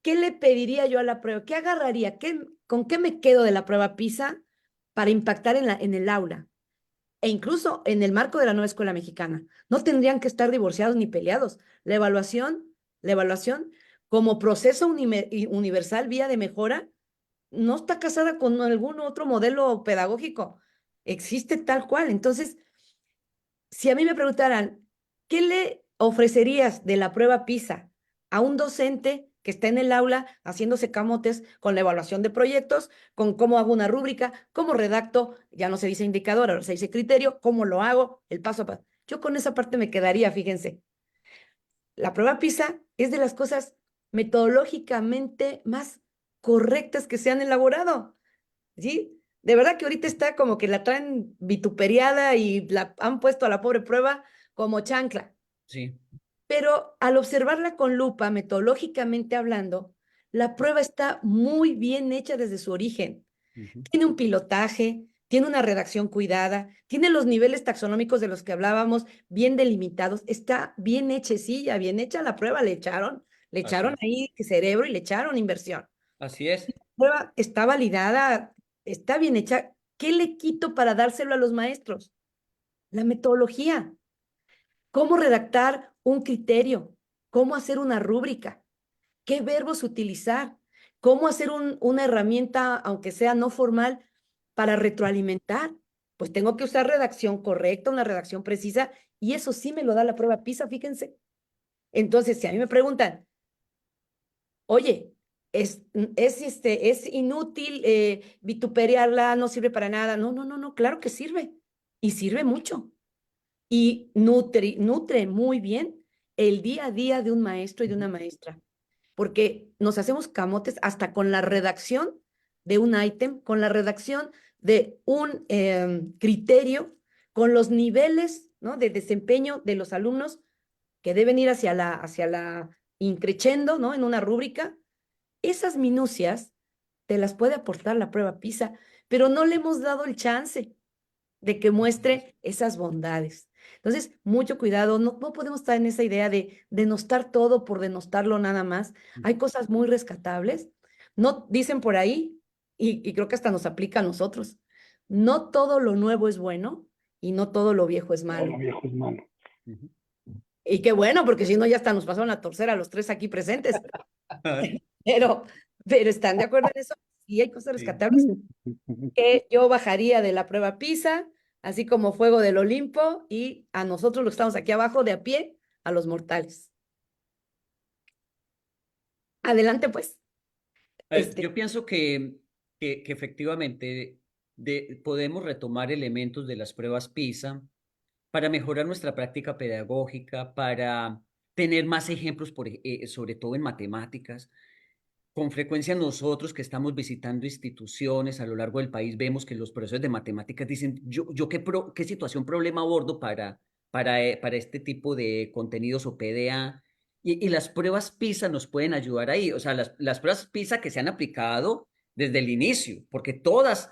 ¿Qué le pediría yo a la prueba? ¿Qué agarraría? ¿Con qué me quedo de la prueba PISA para impactar en el aula? E incluso en el marco de la nueva escuela mexicana. No tendrían que estar divorciados ni peleados. La evaluación como proceso universal, vía de mejora, no está casada con algún otro modelo pedagógico. Existe tal cual. Entonces, si a mí me preguntaran, ¿qué le ofrecerías de la prueba PISA a un docente que está en el aula haciéndose camotes con la evaluación de proyectos, con cómo hago una rúbrica, cómo redacto, ya no se dice indicador, ahora se dice criterio, cómo lo hago, el paso a paso? Yo con esa parte me quedaría, fíjense. La prueba PISA es de las cosas metodológicamente más correctas que se han elaborado, ¿sí? De verdad que ahorita está como que la traen vituperiada y la han puesto a la pobre prueba como chancla. Sí. Pero al observarla con lupa, metodológicamente hablando, la prueba está muy bien hecha desde su origen. Ujú. Tiene un pilotaje, tiene una redacción cuidada, tiene los niveles taxonómicos de los que hablábamos bien delimitados, está bien hechecilla, bien hecha la prueba, le Así echaron es. ahí cerebro y le echaron inversión. Así es. La prueba está validada, está bien hecha. ¿Qué le quito para dárselo a los maestros? La metodología. ¿Cómo redactar un criterio? ¿Cómo hacer una rúbrica? ¿Qué verbos utilizar? ¿Cómo hacer una herramienta, aunque sea no formal, para retroalimentar? Pues tengo que usar redacción correcta, una redacción precisa, y eso sí me lo da la prueba PISA, fíjense. Entonces, si a mí me preguntan, oye, es inútil vituperiarla, no sirve para nada. No, no, no, no, claro que sirve. Y sirve mucho. Y nutre muy bien el día a día de un maestro y de una maestra. Porque nos hacemos camotes hasta con la redacción de un ítem, con la redacción de un criterio, con los niveles, ¿no?, de desempeño de los alumnos que deben ir hacia la increciendo, ¿no?, en una rúbrica. Esas minucias te las puede aportar la prueba PISA, pero no le hemos dado el chance de que muestre esas bondades. Entonces, mucho cuidado, no podemos estar en esa idea de denostar todo por denostarlo nada más. Hay cosas muy rescatables. No dicen por ahí, y creo que hasta nos aplica a nosotros, no todo lo nuevo es bueno y no todo lo viejo es Todo malo. lo viejo es malo. Ujú. Y qué bueno, porque si no ya hasta nos pasaron a torcer a los tres aquí presentes. Pero, pero ¿están de acuerdo en eso? Sí, hay cosas Sí. rescatables que yo bajaría de la prueba PISA, así como fuego del Olimpo, y a nosotros los que estamos aquí abajo de a pie, a los mortales. Adelante, pues. Yo pienso que efectivamente podemos retomar elementos de las pruebas PISA para mejorar nuestra práctica pedagógica, para tener más ejemplos, sobre todo en matemáticas. Con frecuencia nosotros que estamos visitando instituciones a lo largo del país vemos que los profesores de matemáticas dicen, yo qué situación, problema abordo para este tipo de contenidos o PDA. Y las pruebas PISA nos pueden ayudar ahí. O sea, las pruebas PISA que se han aplicado desde el inicio, porque todas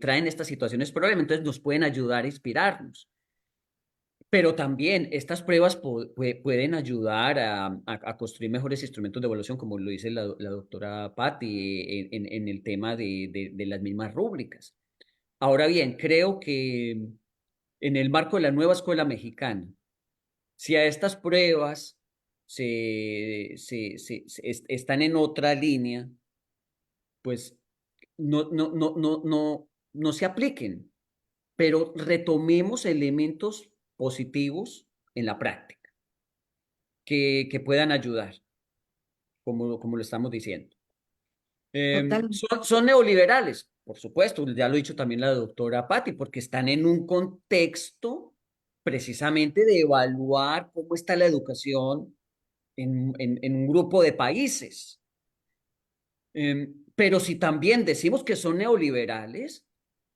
traen estas situaciones problema, entonces nos pueden ayudar a inspirarnos. Pero también estas pruebas pueden ayudar a construir mejores instrumentos de evaluación, como lo dice la doctora Patti, en el tema de las mismas rúbricas. Ahora bien, creo que en el marco de la nueva escuela mexicana, si a estas pruebas están en otra línea, pues no se apliquen, pero retomemos elementos positivos en la práctica que puedan ayudar, como lo estamos diciendo. Totalmente. Son neoliberales, por supuesto, ya lo ha dicho también la doctora Patti, porque están en un contexto precisamente de evaluar cómo está la educación en un grupo de países. Pero si también decimos que son neoliberales,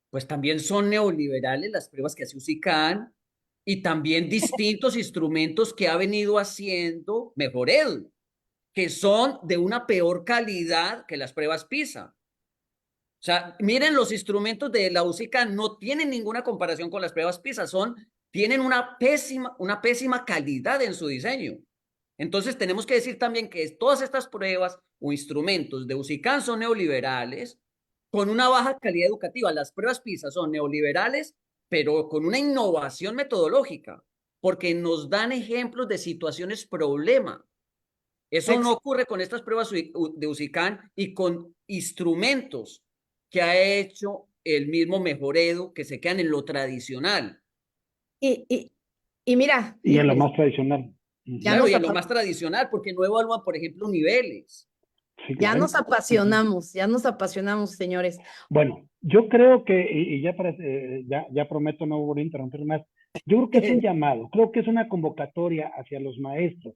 pues también son neoliberales las pruebas que hace USICAN y también distintos instrumentos que ha venido haciendo Mejoredu, que son de una peor calidad que las pruebas PISA. O sea, miren, los instrumentos de la USICAN no tienen ninguna comparación con las pruebas PISA, tienen una pésima calidad en su diseño. Entonces tenemos que decir también que todas estas pruebas o instrumentos de USICAN son neoliberales con una baja calidad educativa. Las pruebas PISA son neoliberales, pero con una innovación metodológica, porque nos dan ejemplos de situaciones problema. Eso no ocurre con estas pruebas de USICAN y con instrumentos que ha hecho el mismo Mejoredu, que se quedan en lo tradicional. Y mira, Y en lo híjoles, más tradicional. ya Claro, nos y en lo apa- más tradicional, porque no evalúan, por ejemplo, niveles. Sí, ya claro. nos apasionamos, señores. Bueno, yo creo que, y ya, ya prometo no volver a interrumpir más, yo creo que es un llamado, creo que es una convocatoria hacia los maestros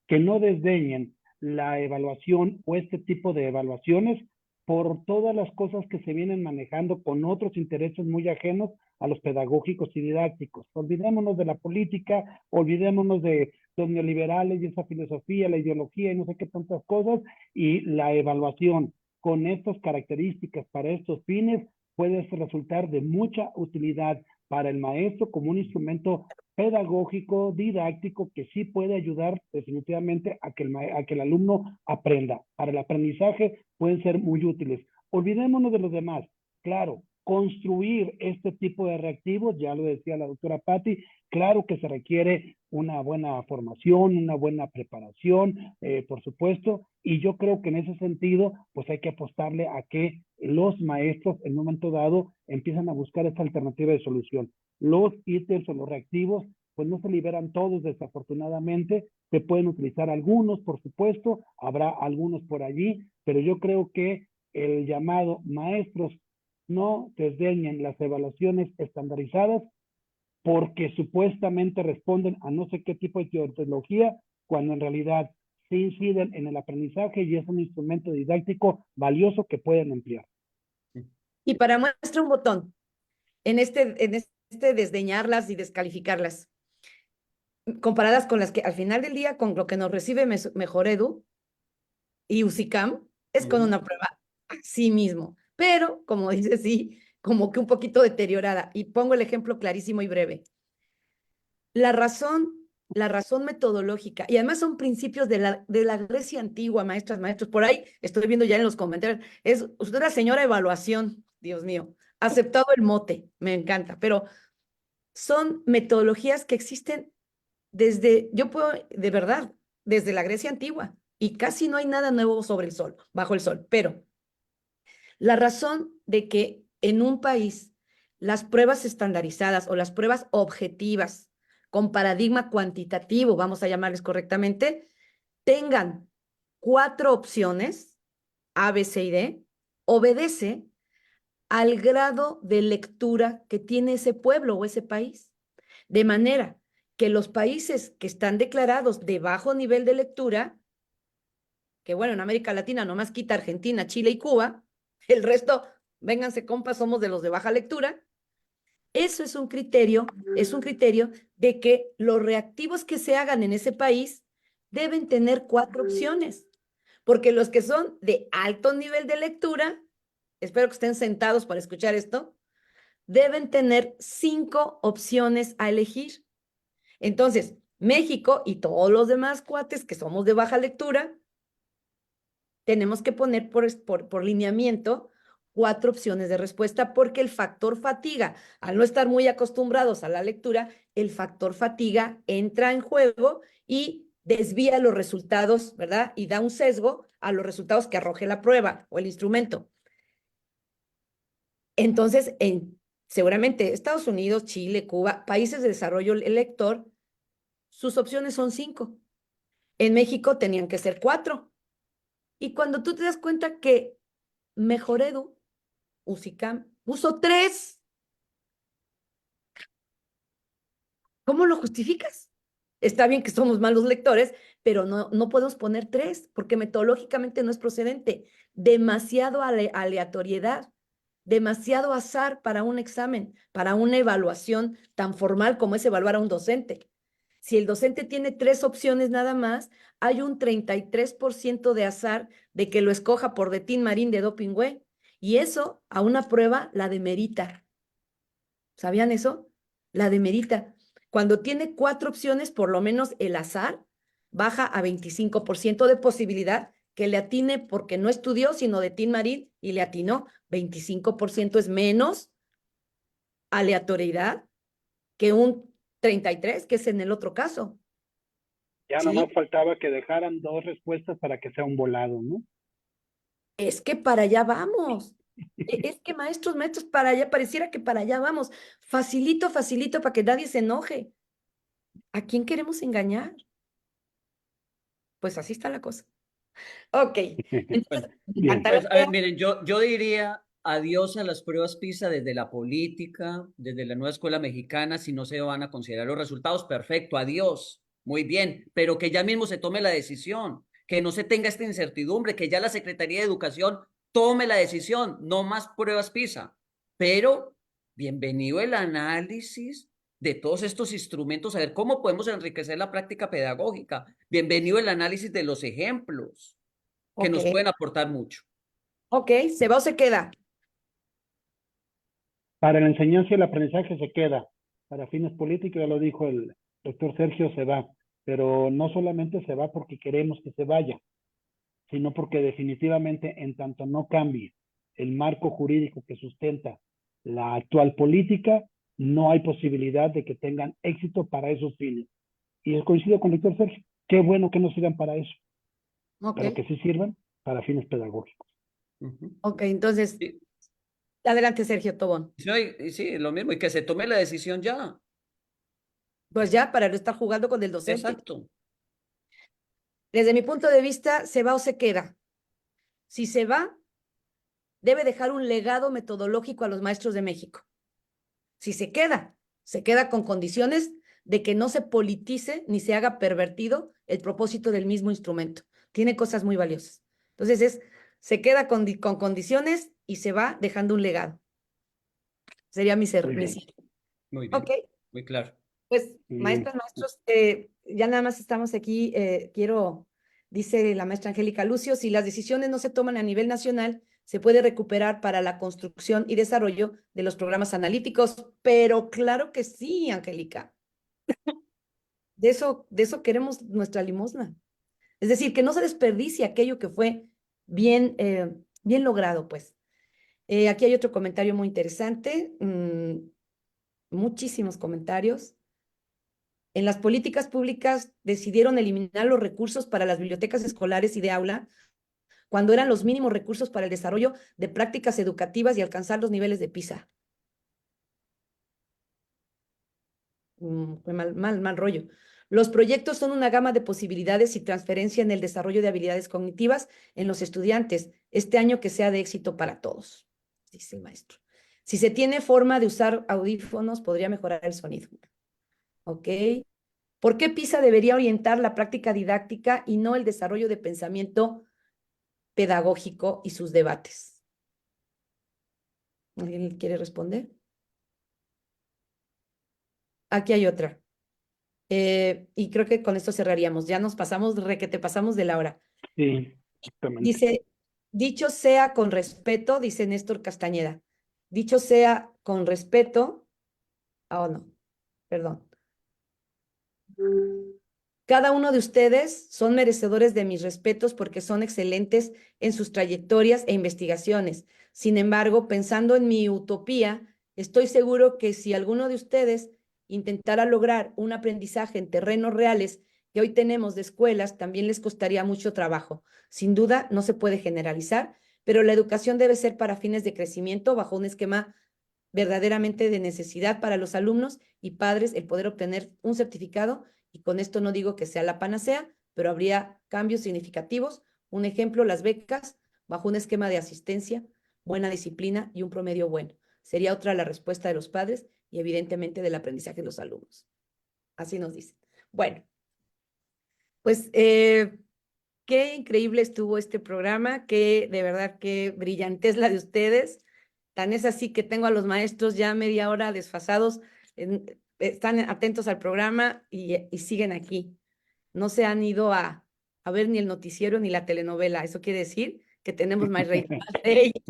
que no desdeñen la evaluación o este tipo de evaluaciones por todas las cosas que se vienen manejando con otros intereses muy ajenos a los pedagógicos y didácticos. Olvidémonos de la política, olvidémonos de los neoliberales y esa filosofía, la ideología y no sé qué tantas cosas, y la evaluación con estas características para estos fines puede resultar de mucha utilidad para el maestro como un instrumento pedagógico, didáctico, que sí puede ayudar definitivamente a que el alumno aprenda. Para el aprendizaje pueden ser muy útiles. Olvidémonos de los demás. Claro, construir este tipo de reactivos, ya lo decía la doctora Patti, claro que se requiere una buena formación, una buena preparación, por supuesto, y yo creo que en ese sentido, pues hay que apostarle a que los maestros en un momento dado empiezan a buscar esta alternativa de solución. Los ítems o los reactivos, pues no se liberan todos desafortunadamente, se pueden utilizar algunos, por supuesto, habrá algunos por allí, pero yo creo que el llamado maestros no desdeñen las evaluaciones estandarizadas porque supuestamente responden a no sé qué tipo de teología, cuando en realidad sí inciden en el aprendizaje y es un instrumento didáctico valioso que pueden emplear. Y para muestra un botón, en este desdeñarlas y descalificarlas, comparadas con las que al final del día, con lo que nos recibe Mejoredu y USICAM, es con una prueba así mismo. Pero, como dice, sí, como que un poquito deteriorada. Y pongo el ejemplo clarísimo y breve. La razón metodológica, y además son principios de la Grecia antigua, maestras, maestros, por ahí estoy viendo ya en los comentarios, es usted la señora evaluación, Dios mío, aceptado el mote, me encanta, pero son metodologías que existen desde, yo puedo, de verdad, desde la Grecia antigua, y casi no hay nada nuevo sobre el sol, bajo el sol, pero la razón de que en un país las pruebas estandarizadas o las pruebas objetivas con paradigma cuantitativo, vamos a llamarles correctamente, tengan 4 opciones, A, B, C y D, obedece al grado de lectura que tiene ese pueblo o ese país. De manera que los países que están declarados de bajo nivel de lectura, que bueno, en América Latina nomás quita Argentina, Chile y Cuba, el resto, vénganse compas, somos de los de baja lectura. Eso es un criterio de que los reactivos que se hagan en ese país deben tener 4 opciones, porque los que son de alto nivel de lectura, espero que estén sentados para escuchar esto, deben tener 5 opciones a elegir. Entonces, México y todos los demás cuates que somos de baja lectura, tenemos que poner por lineamiento 4 opciones de respuesta porque el factor fatiga, al no estar muy acostumbrados a la lectura, el factor fatiga entra en juego y desvía los resultados, ¿verdad? Y da un sesgo a los resultados que arroje la prueba o el instrumento. Entonces, seguramente Estados Unidos, Chile, Cuba, países de desarrollo lector, sus opciones son 5. En México tenían que ser 4. Y cuando tú te das cuenta que Mejoredu, USICAM, puso 3. ¿Cómo lo justificas? Está bien que somos malos lectores, pero no podemos poner 3 porque metodológicamente no es procedente. Demasiado aleatoriedad, demasiado azar para un examen, para una evaluación tan formal como es evaluar a un docente. Si el docente tiene 3 opciones nada más, hay un 33% de azar de que lo escoja por de Tin Marín de Doping Web. Y eso a una prueba la demerita. ¿Sabían eso? La demerita. Cuando tiene 4 opciones, por lo menos el azar baja a 25% de posibilidad que le atine porque no estudió, sino de Tin Marín y le atinó. 25% es menos aleatoriedad que un 33, que es en el otro caso. Ya ¿Sí? nomás faltaba que dejaran 2 respuestas para que sea un volado, ¿no? Es que para allá vamos. Es que maestros, para allá, pareciera que para allá vamos. Facilito, facilito para que nadie se enoje. ¿A quién queremos engañar? Pues así está la cosa. Ok. Entonces, Bien. Pues, a ver, tarea. miren, yo diría adiós a las pruebas PISA desde la política, desde la nueva escuela mexicana, si no se van a considerar los resultados, perfecto, adiós, muy bien, pero que ya mismo se tome la decisión, que no se tenga esta incertidumbre, que ya la Secretaría de Educación tome la decisión, no más pruebas PISA, pero bienvenido el análisis de todos estos instrumentos, a ver cómo podemos enriquecer la práctica pedagógica, bienvenido el análisis de los ejemplos que Ok, nos pueden aportar mucho. ok, ¿se va o se queda? Para la enseñanza y el aprendizaje se queda. Para fines políticos, ya lo dijo el doctor Sergio, se va. Pero no solamente se va porque queremos que se vaya, sino porque definitivamente en tanto no cambie el marco jurídico que sustenta la actual política, no hay posibilidad de que tengan éxito para esos fines. Y coincido con el doctor Sergio, qué bueno que no sirvan para eso, Ok, pero que sí sirvan para fines pedagógicos. Ujú. ok, entonces, Sí, adelante, Sergio Tobón. sí, sí, lo mismo, y que se tome la decisión ya. Pues ya, para no estar jugando con el docente. Exacto. Desde mi punto de vista, ¿se va o se queda? Si se va, debe dejar un legado metodológico a los maestros de México. Si se queda con condiciones de que no se politice ni se haga pervertido el propósito del mismo instrumento. Tiene cosas muy valiosas. Entonces, se queda con condiciones y se va dejando un legado. Sería mi Muy bien, cierre. Muy Ok, bien, muy claro. pues muy bien. maestros, ya nada más estamos aquí. Dice la maestra Angélica Lucio, si las decisiones no se toman a nivel nacional, se puede recuperar para la construcción y desarrollo de los programas analíticos, pero claro que sí, Angélica. De eso queremos nuestra limosna. Es decir, que no se desperdicie aquello que fue bien logrado, pues. Aquí hay otro comentario muy interesante, muchísimos comentarios. En las políticas públicas decidieron eliminar los recursos para las bibliotecas escolares y de aula cuando eran los mínimos recursos para el desarrollo de prácticas educativas y alcanzar los niveles de PISA. Fue mal rollo. Los proyectos son una gama de posibilidades y transferencia en el desarrollo de habilidades cognitivas en los estudiantes. Este año que sea de éxito para todos, dice el maestro. Si se tiene forma de usar audífonos, podría mejorar el sonido. ¿Ok? ¿Por qué PISA debería orientar la práctica didáctica y no el desarrollo de pensamiento pedagógico y sus debates? ¿Alguien quiere responder? Aquí hay otra. Y creo que con esto cerraríamos. Ya nos pasamos, requete pasamos de la hora. Sí, exactamente. Dice, dicho sea con respeto, dice Néstor Castañeda. Dicho sea con respeto, oh no, perdón. Cada uno de ustedes son merecedores de mis respetos porque son excelentes en sus trayectorias e investigaciones. Sin embargo, pensando en mi utopía, estoy seguro que si alguno de ustedes intentara lograr un aprendizaje en terrenos reales que hoy tenemos de escuelas, también les costaría mucho trabajo. Sin duda, no se puede generalizar, pero la educación debe ser para fines de crecimiento bajo un esquema verdaderamente de necesidad para los alumnos y padres el poder obtener un certificado, y con esto no digo que sea la panacea, pero habría cambios significativos. Un ejemplo, las becas bajo un esquema de asistencia, buena disciplina y un promedio bueno. Sería otra la respuesta de los padres y evidentemente del aprendizaje de los alumnos. así nos dicen. Bueno, pues qué increíble estuvo este programa, que de verdad qué brillante es la de ustedes. Tan es así que tengo a los maestros ya media hora desfasados, están atentos al programa y siguen aquí. No se han ido a ver ni el noticiero ni la telenovela. Eso quiere decir que tenemos más reír más de ellos.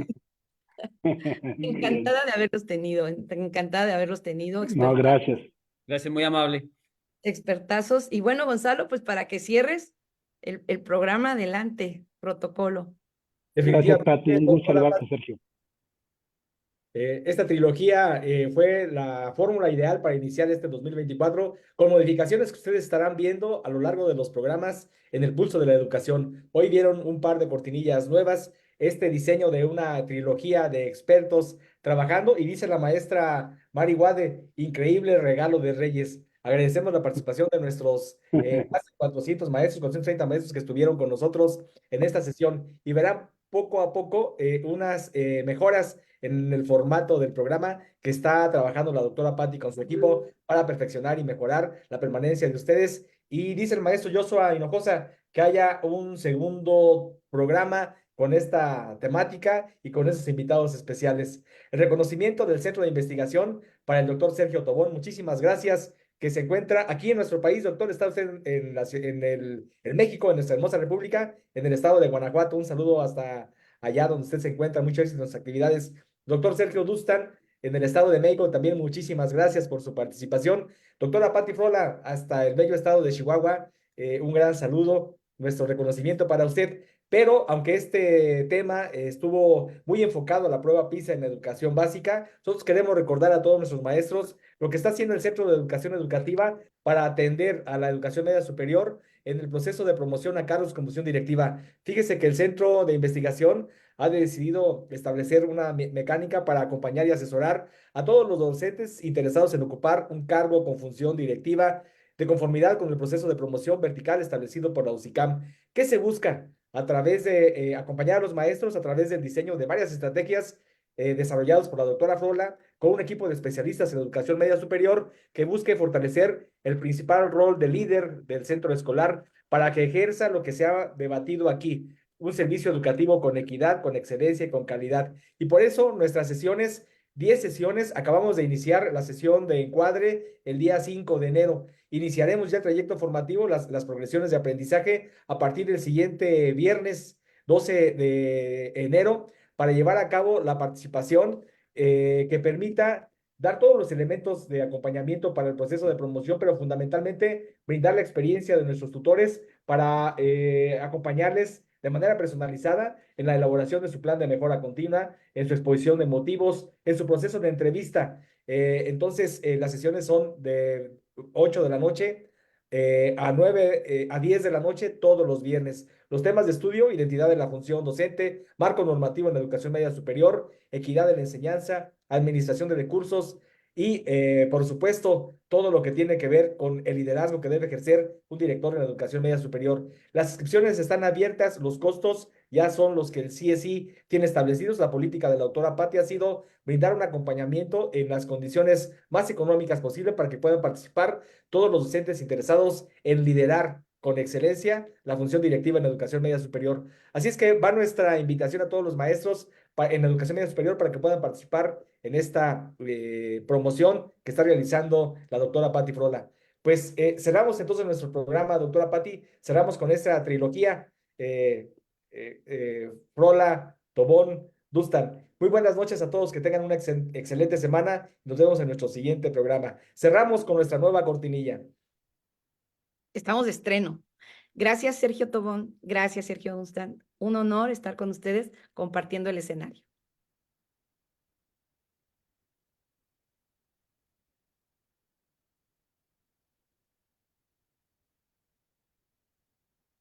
Bien. Encantada de haberlos tenido, encantada de haberlos tenido, No, gracias. Gracias, muy amable. expertazos. Y bueno, Gonzalo, pues para que cierres el programa, adelante, protocolo. Gracias, Pati. Definitivamente, Un gusto doctora saludarte, Patti, Sergio. esta trilogía fue la fórmula ideal para iniciar este 2024 con modificaciones que ustedes estarán viendo a lo largo de los programas en el pulso de la educación. Hoy vieron un par de cortinillas nuevas, este diseño de una trilogía de expertos trabajando y dice la maestra Mari Wade, increíble regalo de Reyes. Agradecemos la participación de nuestros más de 400 maestros, 430 maestros que estuvieron con nosotros en esta sesión y verán poco a poco unas mejoras en el formato del programa que está trabajando la doctora Patti con su equipo para perfeccionar y mejorar la permanencia de ustedes. Y dice el maestro Joshua Hinojosa que haya un segundo programa con esta temática y con esos invitados especiales. El reconocimiento del Centro de Investigación para el doctor Sergio Tobón. Muchísimas gracias, que se encuentra aquí en nuestro país, doctor. Está usted en México, en nuestra hermosa república, en el estado de Guanajuato. Un saludo hasta allá donde usted se encuentra. Muchas gracias en sus actividades. Doctor Sergio Dustan, en el estado de México, también muchísimas gracias por su participación. Doctora Patti Frola, hasta el bello estado de Chihuahua, un gran saludo, nuestro reconocimiento para usted. Pero aunque este tema estuvo muy enfocado a la prueba PISA en la educación básica, nosotros queremos recordar a todos nuestros maestros lo que está haciendo el Centro de Educación Educativa para atender a la educación media superior en el proceso de promoción a cargos con función directiva. Fíjese que el Centro de Investigación ha decidido establecer una mecánica para acompañar y asesorar a todos los docentes interesados en ocupar un cargo con función directiva de conformidad con el proceso de promoción vertical establecido por la UCICAM. ¿Qué se busca? A través de acompañar a los maestros, a través del diseño de varias estrategias desarrolladas por la doctora Frola, con un equipo de especialistas en educación media superior que busque fortalecer el principal rol de líder del centro escolar para que ejerza lo que se ha debatido aquí, un servicio educativo con equidad, con excelencia y con calidad. Y por eso nuestras sesiones, 10 sesiones, acabamos de iniciar la sesión de encuadre el día 5 de enero. Iniciaremos ya el trayecto formativo, las progresiones de aprendizaje a partir del siguiente viernes 12 de enero para llevar a cabo la participación que permita dar todos los elementos de acompañamiento para el proceso de promoción, pero fundamentalmente brindar la experiencia de nuestros tutores para acompañarles de manera personalizada en la elaboración de su plan de mejora continua, en su exposición de motivos, en su proceso de entrevista. Entonces, las sesiones son de 8 de la noche a 9, a 10 de la noche todos los viernes. Los temas de estudio: identidad de la función docente, marco normativo en la educación media superior, equidad en la enseñanza, administración de recursos y, por supuesto, todo lo que tiene que ver con el liderazgo que debe ejercer un director en la educación media superior. Las inscripciones están abiertas, los costos ya son los que el CSI tiene establecidos. La política de la doctora Patti ha sido brindar un acompañamiento en las condiciones más económicas posible para que puedan participar todos los docentes interesados en liderar con excelencia la función directiva en la educación media superior. Así es que va nuestra invitación a todos los maestros en la educación media superior para que puedan participar en esta promoción que está realizando la doctora Patti Frola. Pues cerramos entonces nuestro programa, doctora Patti, cerramos con esta trilogía Frola, Tobón, Dustan. Muy buenas noches a todos, que tengan una excelente semana. Nos vemos en nuestro siguiente programa. Cerramos con nuestra nueva cortinilla. Estamos de estreno. Gracias, Sergio Tobón. Gracias, Sergio Dustan. Un honor estar con ustedes compartiendo el escenario.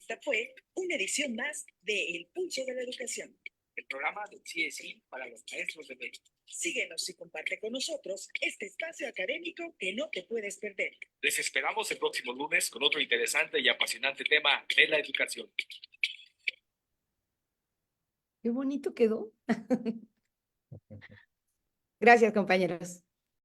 Esta fue una edición más de El Pulso de la Educación. El programa del CSI para los maestros de México. Síguenos y comparte con nosotros este espacio académico que no te puedes perder. Les esperamos el próximo lunes con otro interesante y apasionante tema de la educación. Qué bonito quedó. Gracias, compañeros.